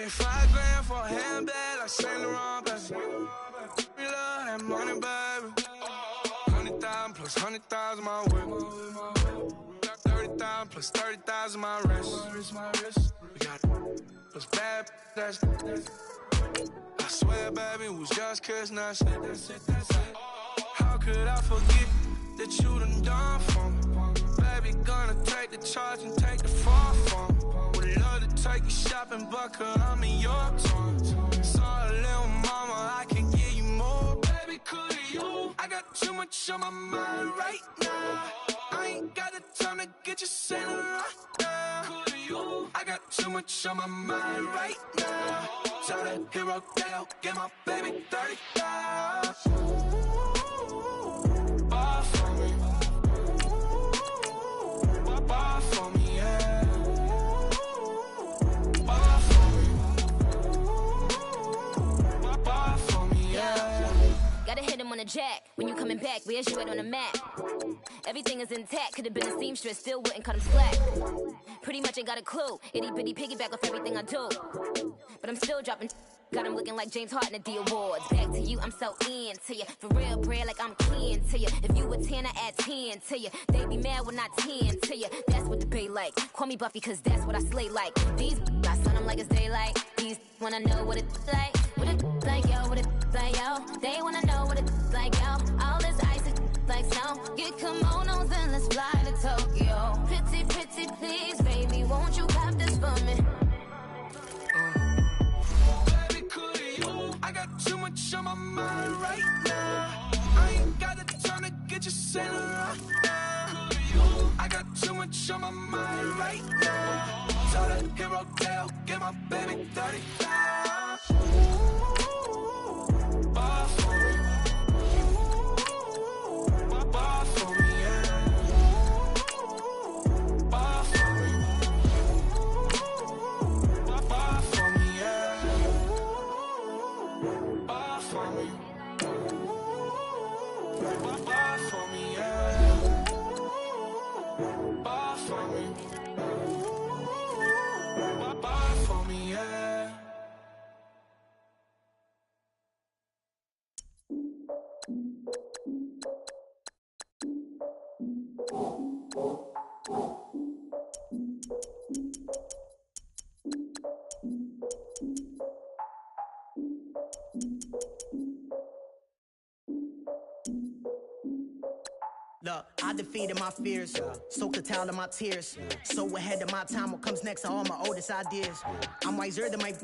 pay $5 grand for a handbag like Saint Laurent, baby. We love that money, baby. 100,000 plus 100,000 my whip. 30,000 plus 30,000 my wrist. We got plus bad, that's I swear, baby, it was just kiss, that's it. How could I forget that you done for me? Baby, gonna take the charge and take the fall from me. Would love to take you shopping, but I'm in your time. Sorry, little mama, I can give you more. Baby, could you? I got too much on my mind right now. I ain't got the time to get you sailing right now. Could you? I got too much on my mind right now. Tell the hero Dale, get my baby 30,000. Bar for me. Bar for me, yeah. Bar for me. Bar for me, yeah. Gotta hit him on the jack. When you coming back, where's you at on the map? Everything is intact. Could've been a seamstress, still wouldn't cut him slack. Pretty much ain't got a clue. Itty bitty piggyback off everything I do. But I'm still dropping. Got him looking like James Harden at the awards. Back to you, I'm so into you. For real, bread, like I'm keen to you. If you a 10, I add 10 to you. They be mad when I 10 to you. That's what the bay like. Call me Buffy, cause that's what I slay like. These I sun them like it's daylight. These wanna know what it's like. What it like, yo, what it like, yo. They wanna know what it's like, yo. All this ice is like snow. Get kimonos and let's fly to Tokyo. Pretty, pretty, please, baby, won't you cop this for me? I got too much on my mind right now. I ain't got the time to get you sailing right now. I got too much on my mind right now. Tell the hero Dale, get my baby 30,000. Bar for me. Bar for me, yeah. Bar for me. Bar for me, yeah. Bar for me. Bar for me, yeah. Bar for me. Bar for me, yeah. Look, I defeated my fears, soaked the towel in my tears. So ahead of my time, what comes next are all my oldest ideas. I'm wiser than my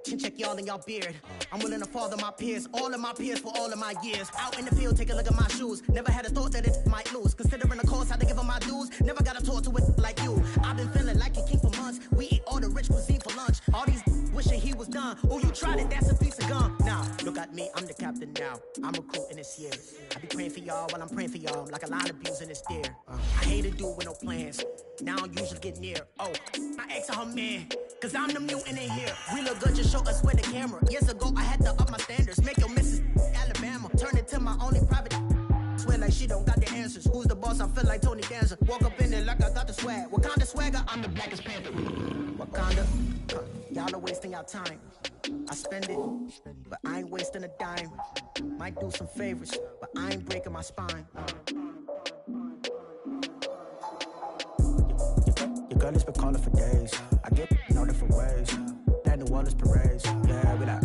chin check y'all in y'all beard. I'm willing to father my peers, all of my peers for all of my years. Out in the field, take a look at my shoes. Never had a thought that it might lose. Considering the cost, I had to give them my dues. Never got to talk to it like you. I've been feeling like a king for months. We eat all the rich cuisine for lunch. All these wishing he was done. Oh, you tried it, that's a piece of gum. Now, look at me, I'm the captain now. I'm recruiting this year. I be praying for y'all while I'm praying for y'all. Like a line of views in this deer. I hate to do with no plans. Now I usually get near. Oh, my ex her man. Cause I'm the mutant in here. We look good, just show us where the camera. Years ago, I had to up my standards. Make your missus Alabama. Turn it to my only private. Swear like she don't got the answers. Who's the boss? I feel like Tony Danza. Walk up in there like I got the swag. What kind of swagger? I'm the blackest panther. Wakanda. Y'all are wasting your time. I spend it, but I ain't wasting a dime. Might do some favors, but I ain't breaking my spine. Your girl has been calling for days. I get in all different ways. That New Orleans parades. Yeah, we like.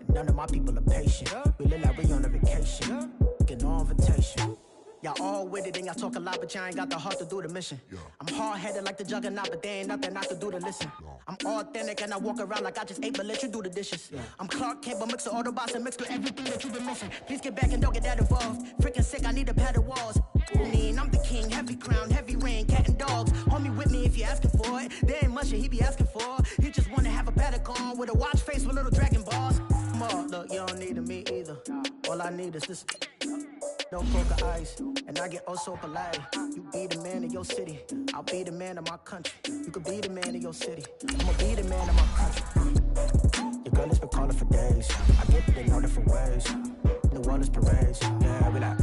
None of my people are patient. We live like we on a vacation. Get no invitation. Y'all all with it and y'all talk a lot, but y'all ain't got the heart to do the mission. I'm hard-headed like the juggernaut, but there ain't nothing I can do to listen. I'm authentic and I walk around like I just ate, but let you do the dishes. I'm Clark Kent, but mix of Autobots and mixed with everything that you've been missing. Please get back and don't get that involved. Freaking sick, I need a pad of walls. I'm the king, heavy crown, heavy rain, cat and dogs. Homie with me if you're asking for it. There ain't much that he be asking for. He just wanna have a paddock on with a watch face with little dragon balls. Look, you don't need me either. All I need is this. No poker ice, and I get oh so polite. You be the man of your city, I'll be the man of my country. You could be the man of your city, I'ma be the man of my country. Your girl has been calling for days. I get it in all different ways. New Orleans parades, yeah, we like.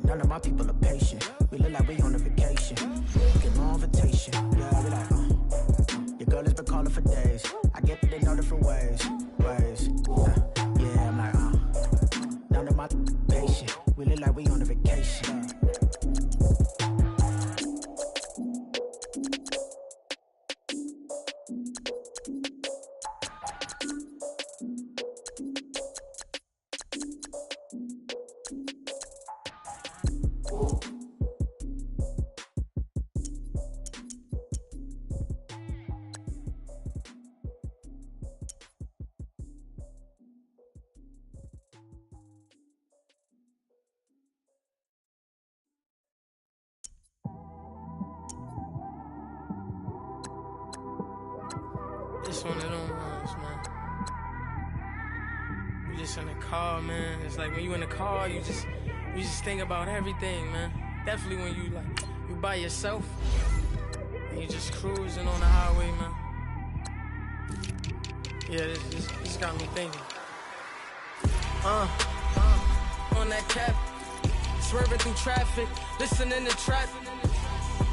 None of my people are patient. We look like we on a vacation. Get no invitation, yeah, we like. Your girl has been calling for days. I get they know different ways. Yeah, I'm like, down to my station. We look like we on a vacation. It's one of them ones, man. You just in the car, man. It's like when you in the car, you just think about everything, man. Definitely when you by yourself and you just cruising on the highway, man. Yeah, this got me thinking. On that cap, swerving through traffic, listening to trap.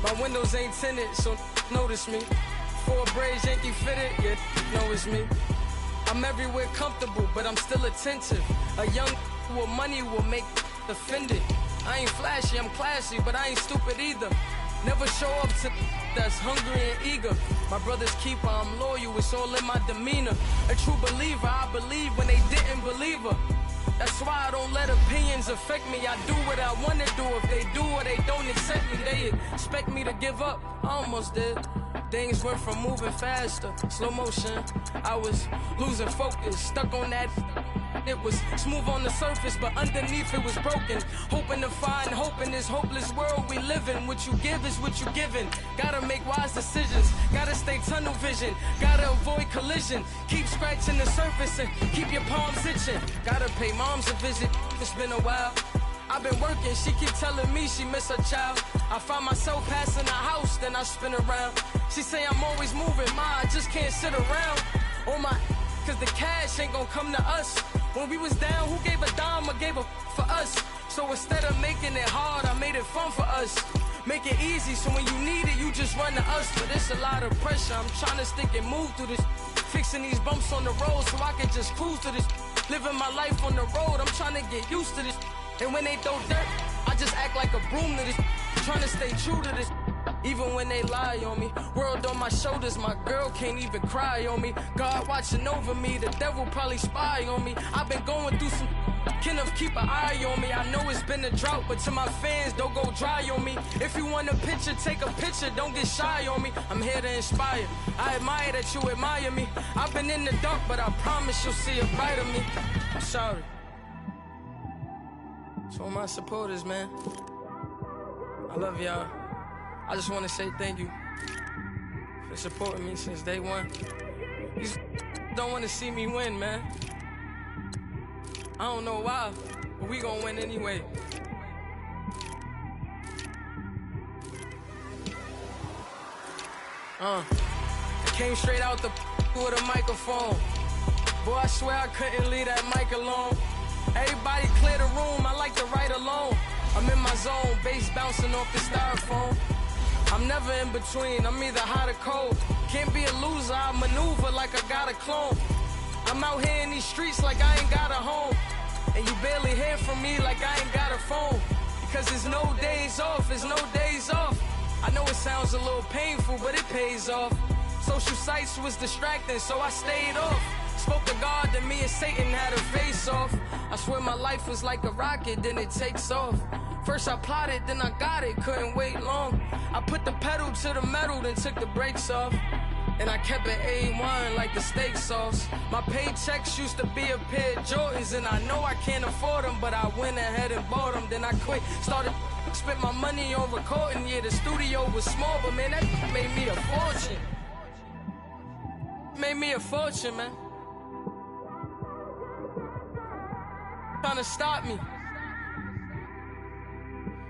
My windows ain't tinted, so notice me. Four braids, Yankee fitted, yeah, know it's me. I'm everywhere comfortable, but I'm still attentive. A young with money will make offended. I ain't flashy, I'm classy, but I ain't stupid either. Never show up to that's hungry and eager. My brother's keeper, I'm loyal, it's all in my demeanor. A true believer, I believe when they didn't believe her. That's why I don't let opinions affect me. I do what I want to do. If they do or they don't accept me, they expect me to give up. I almost did. Things went from moving faster, slow motion. I was losing focus, stuck on that. It was smooth on the surface, but underneath it was broken. Hoping to find hope in this hopeless world we live in. What you give is what you given. Gotta make wise decisions, gotta stay tunnel vision, gotta avoid collision. Keep scratching the surface and keep your palms itching. Gotta pay moms a visit, it's been a while. I've been working, she keep telling me she miss her child. I find myself passing the house, then I spin around. She say I'm always moving, I just can't sit around. Oh my, cause the cash ain't gonna come to us. When we was down, who gave a dime or gave a for us? So instead of making it hard, I made it fun for us. Make it easy, so when you need it, you just run to us. But it's a lot of pressure, I'm trying to stick and move through this. Fixing these bumps on the road so I can just cruise to this. Living my life on the road, I'm trying to get used to this. And when they throw dirt, I just act like a broom to this. Trying to stay true to this. Even when they lie on me, world on my shoulders, my girl can't even cry on me. God watching over me, the devil probably spy on me. I've been going through some, Kenneth keep an eye on me. I know it's been a drought, but to my fans, don't go dry on me. If you want a picture, take a picture, don't get shy on me. I'm here to inspire, I admire that you admire me. I've been in the dark, but I promise you'll see a bright of me. I'm sorry. To all my supporters, man, I love y'all. I just want to say thank you for supporting me since day one. These don't want to see me win, man. I don't know why, but we gonna win anyway. I came straight out the with a microphone. Boy, I swear I couldn't leave that mic alone. Everybody clear the room, I like to write alone. I'm in my zone, bass bouncing off the styrofoam. I'm never in between, I'm either hot or cold. Can't be a loser, I maneuver like I got a clone. I'm out here in these streets like I ain't got a home. And you barely hear from me like I ain't got a phone. Because there's no days off, there's no days off. I know it sounds a little painful, but it pays off. Social sites was distracting, so I stayed off. Spoke to God that me and Satan had a face off. I swear my life was like a rocket, then it takes off. First I plotted, then I got it, couldn't wait long. I put the pedal to the metal, then took the brakes off. And I kept it A1 like the steak sauce. My paychecks used to be a pair of Jordans, and I know I can't afford them, but I went ahead and bought them. Then I quit, started spent my money on recording. Yeah, the studio was small, but man, that made me a fortune. Made me a fortune, man. Trying to stop me.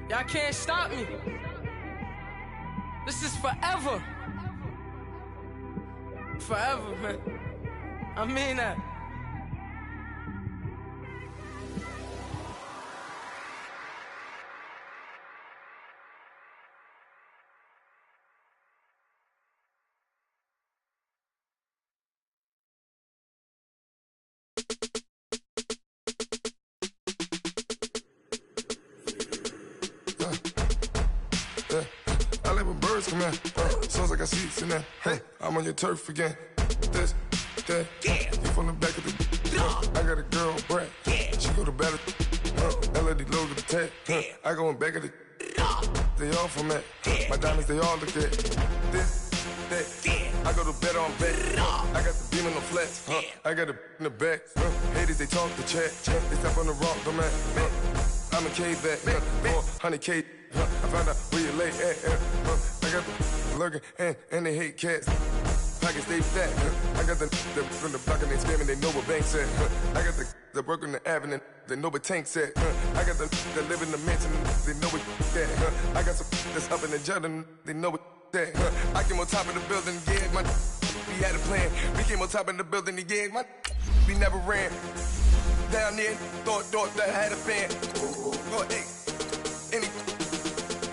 Y'all can't stop me. This is forever. Forever, man. I mean that. come in. Sounds like I seats in there. Hey, I'm on your turf again. This, that, you from the back of the. I got a girl, Brad. She go to battle. LED logo the tag. I go in back of the. They all from that. My diamonds, they all look at. This, that. I go to bed on bed. I got the beam in the flats. I got it in the back. Haters, they talk the chat. They step on the rock, the man. I'm a K-back. 400K. I found out where you lay at. I got the lurking and they hate cats. Pockets stay fat. I got the from the block and they scamming, they know what banks at. I got the work on the avenue, they know what tanks at. I got the live in the mansion, they know what that. I got some that's up in the Jordan, they know what that. I came on top of the building, yeah, my we had a plan. We came on top of the building, yeah, my we never ran. Down there, thought that I had a fan. Oh, hey, any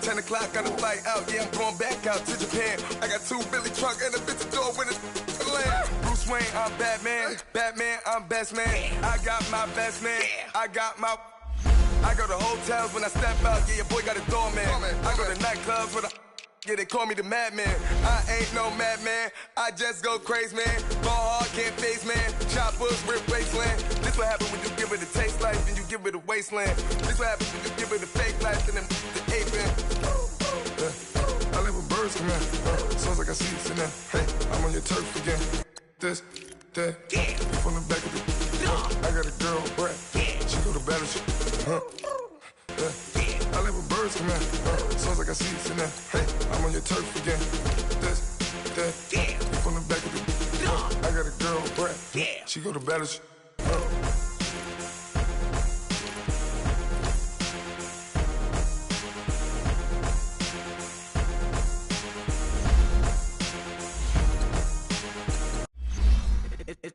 10 o'clock, got a flight out, yeah, I'm going back out to Japan. I got 2 Billy truck and a bitch door with a land. Bruce Wayne, I'm Batman. Batman, I'm best man. I got my best man. I go to hotels when I step out, yeah, your boy got a doorman. I go to nightclubs with a. Yeah, they call me the madman. I ain't no madman. I just go crazy, man. Ball hard, can't face, man. Choppers, rip wasteland. This what happens when you give it a taste life and you give it a wasteland. This what happens when you give it a fake life and then the aping. I live with birds come in. Sounds like I see it in there. Hey, I'm on your turf again. This, that, you from the back of the. I got a girl, Brad. She go to battle. I live with birds come in. Sounds like I see it in there. Hey, I'm on your turf again. This, that, you from the back of the. I got a girl, Brad. She go to battle.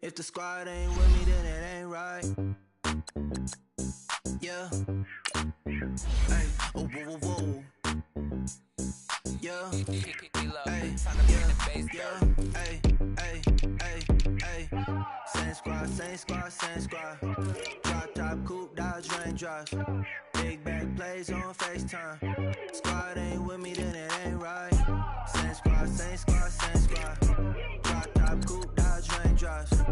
If the squad ain't with me, then it ain't right. Yeah. Hey, oh, whoa, whoa, whoa. Yeah. Hey, yeah, yeah. Hey, hey, hey, hey. Same squad, same squad, same squad. Drop top, coupe, Dodge raindrops. Big back plays on FaceTime. Squad ain't with me, then it ain't right. Same squad, same squad, same squad. Drop top, coupe, Dodge raindrops.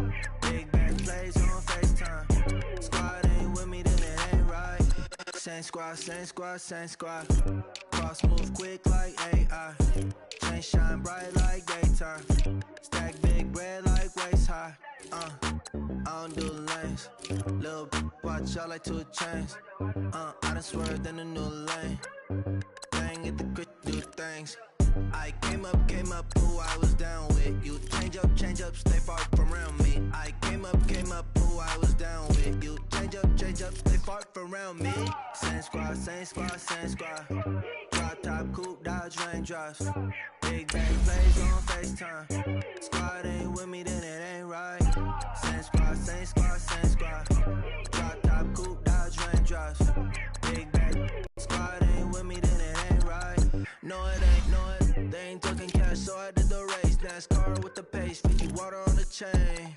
Big back plays on FaceTime. Squad ain't with me, then it ain't right. Same squad, same squad, same squad. Cross move quick like AI. Chain shine bright like daytime. Stack big bread like waist high. I don't do lanes. Little watch out like 2 chains. I done swerved in a new lane. Bang at the grit, do things. I came up, who I was down with. You change up, stay far from around me. I came up, who I was down with. You change up, stay far from around me. Same squad, same squad, same squad. Drop top, coupe, Dodge raindrops. Big bang plays on FaceTime. Squad ain't with me, then it ain't right. Same squad, same squad, same squad. Drop top, coupe, Dodge raindrops. Big bang, squad ain't with me, then it ain't right. No, it ain't, no, it. They ain't talking cash, so I did the race. NASCAR with the pace, 50 water on the chain.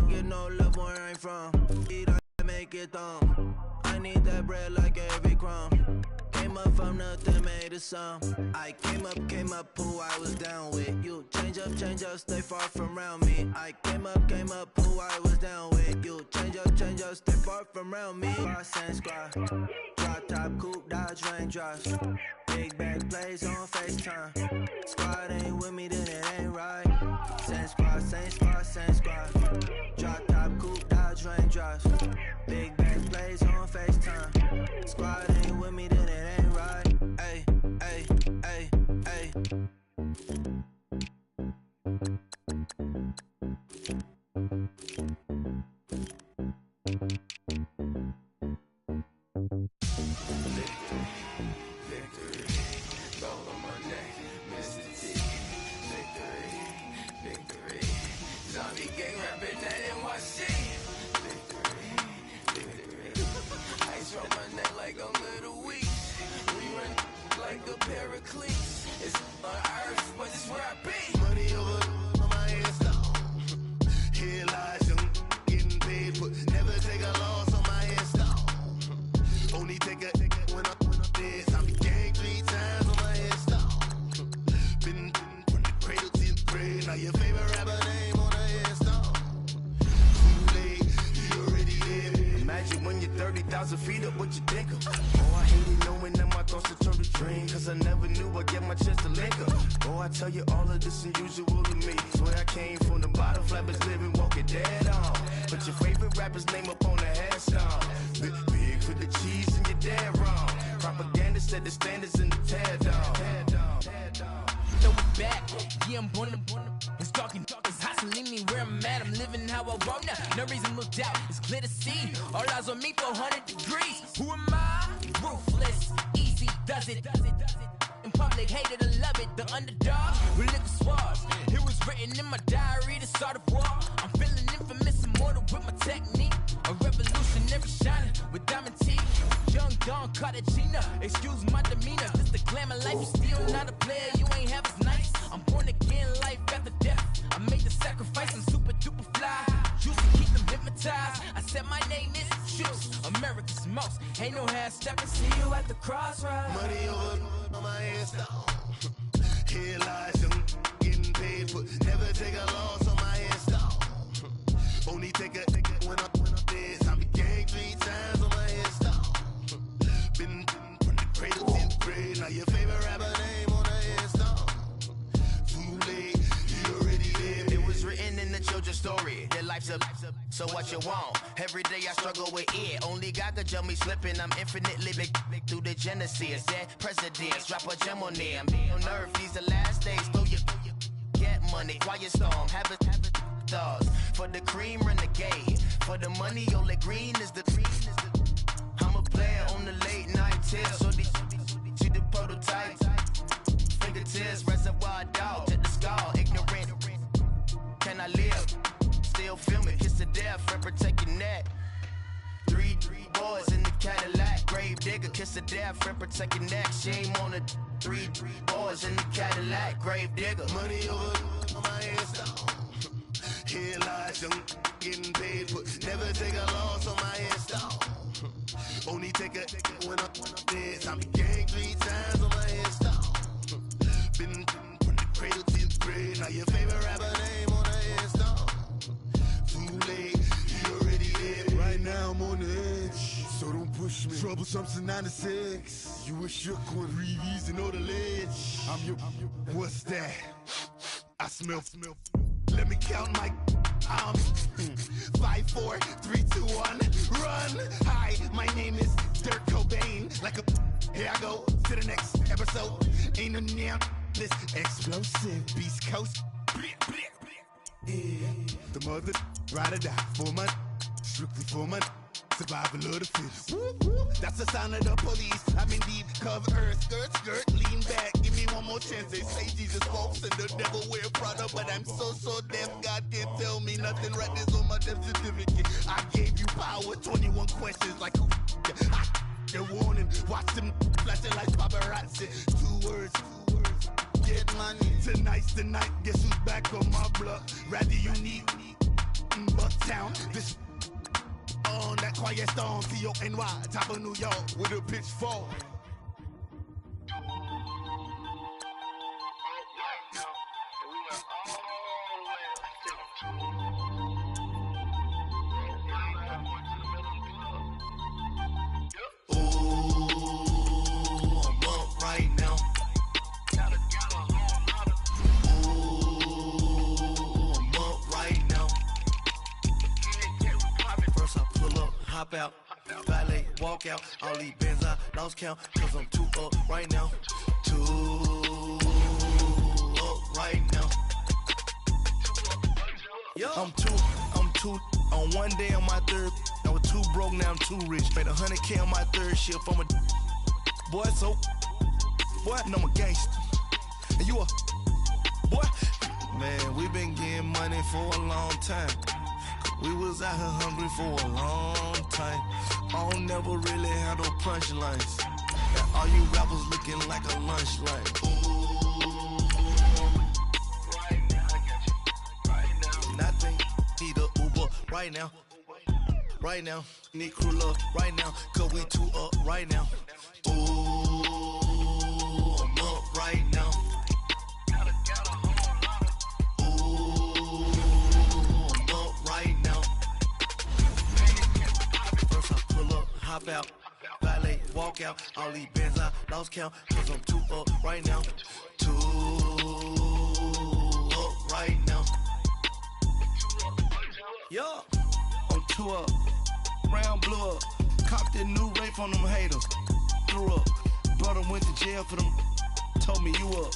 Get no love where I ain't from. Eat, I make it dumb. I need that bread like every crumb. Came up from nothing, made a sum. I came up, who I was down with. You change up, stay far from around me. I came up, who I was down with. You change up, stay far from around me. Same squad, drop top, coupe, Dodge raindrops. Big bag plays on FaceTime. Squad ain't with me, then it ain't right. Same squad, same squad, same squad. Drop top, coupe, Dodge raindrops. Big bag plays on FaceTime. Squad ain't with me, then it ain't right. Ay, ay, ay, ay. It's on earth, but it's where I be. Money over on my headstone. Here lies young, getting paid, but never take a loss on my headstone. Only take a when I'm dead. I'm gang 3 times on my headstone. minds and feed up what you think of. Oh, I hated knowing that my thoughts would turn to dream, cause I never knew I'd get my chance to link up. Oh, I tell you all of this unusual to me. Swear I came from the bottom, flappers living, walking dead on. Put your favorite rapper's name up on the headstone. Big for the cheese and you're dead wrong. Propaganda set the standards in the tear down. Throw it back, yeah, I'm born to. It's dark, it's hot, so leave me where I'm at. I'm living how I want now. No reason to look doubt, it's clear to see. All eyes on me, 400 degrees. Who am I? Ruthless, easy, does it. In public, hated or love it. The underdog, with liquor swabs. It was written in my diary to start a war. I'm feeling infamous, immortal with my technique. A revolutionary shining with diamond teeth. Young Don Cartagena, excuse my demeanor. This the glamour life, you still not a player. You ain't half as nice. I'm born again, life after death. I made the sacrifice, I'm super duper fly. Used to keep them hypnotized. I said my name is Juice, America's most. Ain't no half stepping, see you at the crossroads. Money over on my headstone. Here lies young, getting paid for. Never take a loss on my headstone. Only take a when I'm dead. I be gang 3 times on my headstone. Been from the cradle to the grave. Now your favorite rapper name on the headstone. Too late, you already lived. It was written in the children's story. Their life's up, so what you want? Every day I struggle with it. Only God could jump me slipping. I'm infinitely big through the genesis. Dead presidents, drop a gem on them. On earth, these the last days. Throw your get money, quiet storm. Have a thoughts. For the cream, renegade. For the money, Ole Green is the. I'm a player on the late night tips. So these the prototype. Fingertips, reservoir dog. Check the skull, ignorant. Can I live? Still film it, kiss to death, and protect your neck. 3 boys in the Cadillac, grave digger, kiss to death, and protect your neck. Shame on the 3 boys in the Cadillac, grave digger. Money over on my headstone. Here lies young, getting paid for. Never take a loss on my headstone. Only take a when I'm dead. I be gang 3 times on my headstone. Been from the cradle to the grave. Now your favorite rapper name on the headstone. Too late, you already dead. Right now I'm on the edge, so don't push me. Troublesome to 96. You a shook one, breathe easy, know the ledge. I'm your, what's that? I smell. Let me count my 5, 4, 3, 2, 1. Run! Hi, my name is Dirk Cobain. Like a here I go to the next episode. Ain't no damn this explosive Beast Coast. Yeah. The mother ride or die for my strictly for my survival of the fittest. That's the sound of the police. I'm in deep cover earth, skirt, lean back. Give me one more chance. They say Jesus folks and the devil wear Prada, but I'm so deaf. God can't tell me nothing. Right this on my death certificate. I gave you power. 21 questions like who? They're warning. Watch them flashing like paparazzi. 2 words. Get money. Tonight's the night. Guess who's back on my block? Rather unique. Bucktown. This. On that quiet storm, T-O-N-Y, top of New York, with a pitchfork. Hop out, valet, walk out, all these bands I lost count, cause I'm too up right now, too up right now. I'm too, on one day on my third, I was too broke, now I'm too rich, made 100K on my third shift from a boy, so, boy, no, I'm a gangster, and you a, boy, man, we been getting money for a long time. We was out here hungry for a long time. I don't never really have no punchlines. And all you rappers looking like a lunch line. Right now, I got you. Right now. Nothing, need a Uber right now. Right now, need crew love right now. Cause we too up right now. Ooh, I'm up right now. Hop hop out, valet, walk out. All these bands I lost count, cause I'm too up right now. Too up right now. Yeah, I'm too up. Brown blew up. Copped that new rape on them haters. Threw up. Brother went to jail for them. Told me you up.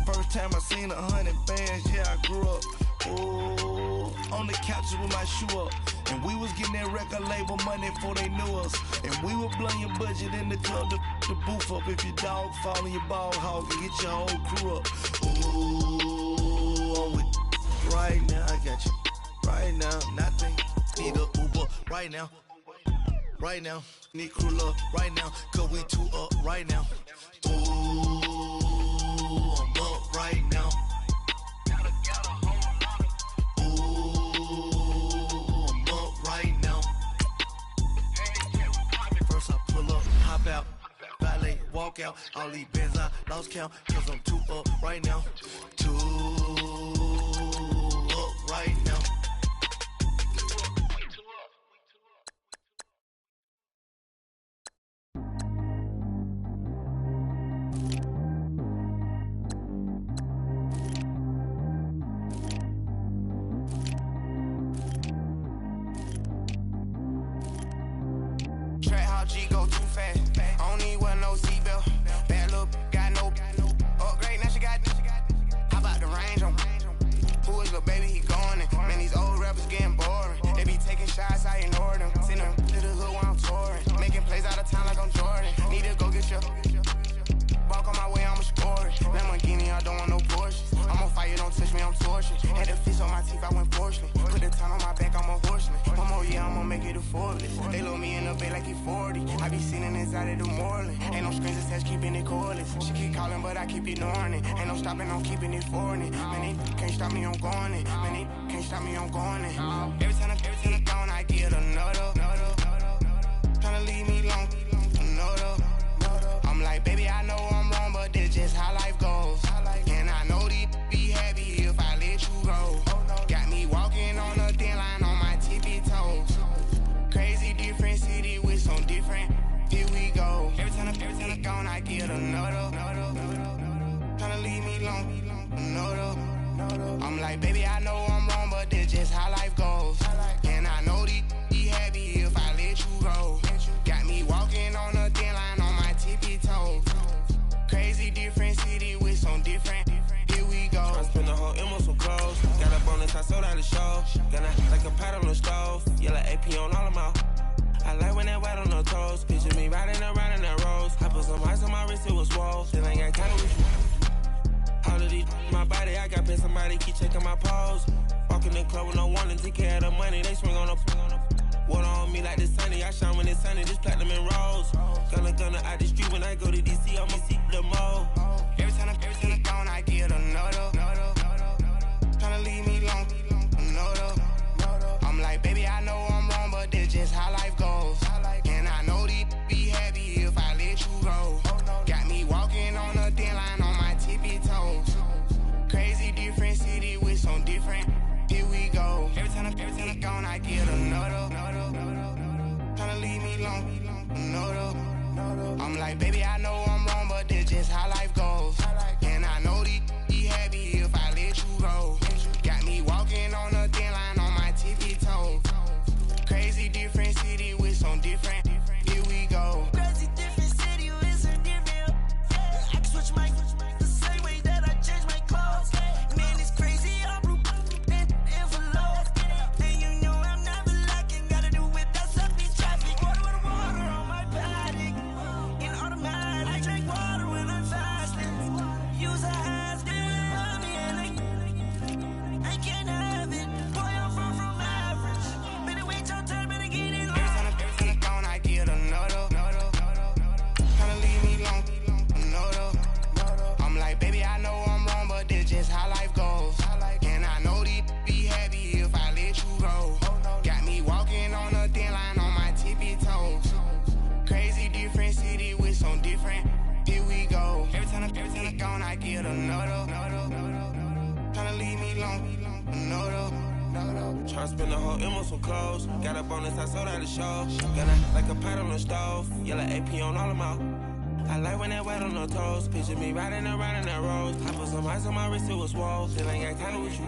First time I seen 100 bands, yeah, I grew up. Ooh, on the couches with my shoe up. And we was getting that record label money before they knew us. And we were blowing your budget in the club to boof up. If your dog fall in your ball hog and get your whole crew up. Ooh, I'm with right now, I got you. Right now, nothing. Need a Uber right now. Right now, need crew love right now. Cause we too up right now. Ooh, I'm up right now. Out, valet, walk out. All these bands I lost count, cause I'm too up right now. Too up right now. Track how G go too fast. I don't need wear no seatbelt. Bad look, got no upgrade. Now she got. How about the range on? Who is little baby? He going in. Man, these old rappers getting boring. They be taking shots, I ignore them. Send them to the hood while I'm touring. Making plays out of town like I'm Jordan. Need to go get your. Walk on my way, I'ma score it. Lamborghini, I don't want no Porsches. I'm on fire, don't touch me, I'm torching. Had the fish on my teeth, I went porcelain. Put the time on my back, I'm a horseman. One more year, I'ma make it affordless. They load me in the bay like he 40. I be sitting inside of the Moreland. Ain't no screens attached, keeping it cordless. She keep calling, but I keep ignoring it. Ain't no stopping, I'm keeping it foreign it. Man, they can't stop me, I'm going it. Man, they can't stop me, I'm going it. Every time I'm gone, I get another. Tryna leave me long, another. I'm like, baby, I know I'm wrong, but that's just how life goes. And I know these be happy if I let you go. Got me walking on a thin line on my tippy toes. Crazy different city with some different. Here we go. Every time I'm gone, I get another. Tryna leave me long, another. I'm like, baby, I know I'm wrong, but that's just how life goes. And I know these be happy if I let you go. Got me walking on a thin line on my tippy toes. Crazy different city with some different. Here we go. I spend the whole M on some clothes. Got a bonus, I sold out the show. Got like a pot on the stove. Yellow AP on all of my. I like when that white on the toes. Picture me riding around in that rose. I put some ice on my wrist, it was swole. Still ain't got time with you. All of these, my body, I got paid somebody keep checking my pose. Walking in the club with no warning, take care of the money. They swing on the. Water on me like the sunny, I shine when it's sunny, this platinum and rose. Gonna out the street when I go to DC, I'ma see the mall. Every time I'm gone, I get another. Tryna leave me long, another. I'm like, baby, I know I'm wrong, but that's just how life goes. And I know these be happy if I let you go. Got me walking on a thin line on my tippy toes. Crazy different city with some different. Here we go. Every time I'm gone, I get another. Tryna leave me long, another. I'm like, baby, I know I'm wrong, but that's just how life goes. And I know these be happy if I let you go. Got me walking on a thin line on my tippy toes. Crazy different city with some different. Here we go. Crazy different city with some different. I can switch my the same way that I change my clothes. Man, it's crazy. I'm envelope. And you know I'm never lacking. Gotta do it. That's up in traffic. Water on my paddock. In automatic. Tryna spend the whole M on some clothes. Got a bonus, I sold out the show. Gonna like a pot on the stove. Yellow AP on all of my. I like when that wet on the toes. Picture me riding around in that rose. I put some ice on my wrist, it was swole. Still ain't got time with you.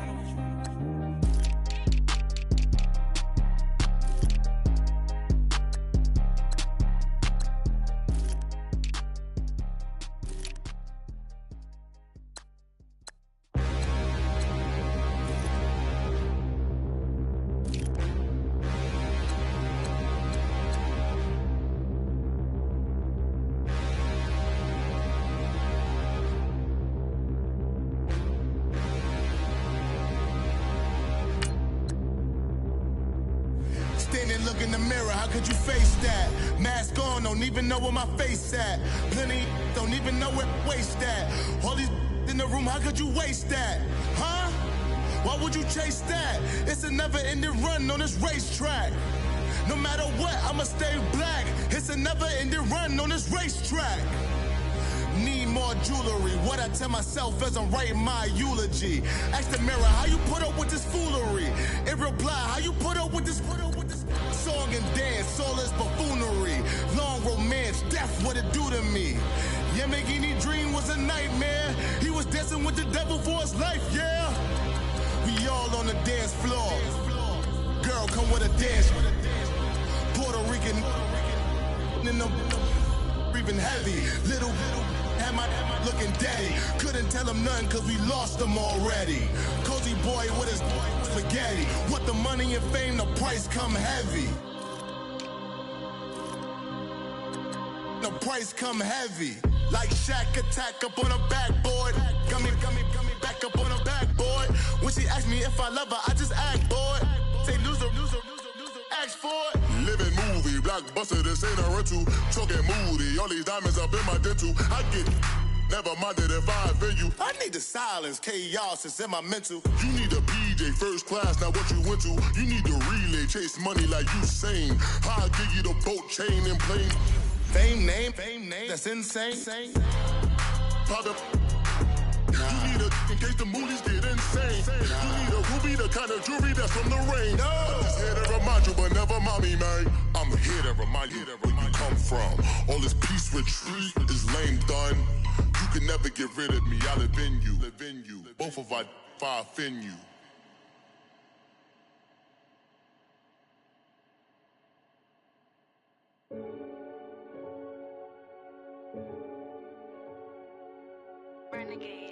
Standing, look in the mirror, how could you face that? Mask on, don't even know where my face at. Plenty, don't even know where waist at. All these in the room, how could you waste that? Huh? Why would you chase that? It's a never-ending run on this racetrack. No matter what, I'ma stay black. It's a never-ending run on this racetrack. Need more jewelry. What I tell myself as I'm writing my eulogy. Ask the mirror, how you put up with this foolery? It reply, how you put up with this song and dance, soulless buffoonery. Long romance, death, what it do to me? Yamagini dream was a nightmare. He was dancing with the devil for his life, yeah. We all on the dance floor. Girl, come with a dance. Puerto Rican in the breathing heavy. Little had my looking daddy. Couldn't tell him nothing cause we lost him already. Cozy boy with his spaghetti. With the money and fame, the price come heavy. The price come heavy. Like Shaq attack up on a backboard. Got me back up on a backboard. When she asked me if I love her, I just act bored. Say loser, ask for it. Living movie, blockbuster, this ain't a rental. Talking moody, all these diamonds up in my dental. I get never minded if I offend you. I need the silence, chaos is in my mental. You need a PJ, first class, not what you went to. You need the relay, chase money like you sane. I'll give you the boat, chain, and plane. Fame name, that's insane. Private. You need a in case the movies get insane. You need a ruby, the kind of jewelry that's from the rain. No. I'm just here to remind you, but never mommy, man. I'm here to remind you where you come from. All this peace retreat is lame done. You can never get rid of me. I live in you. Both of our offend you. Renegade.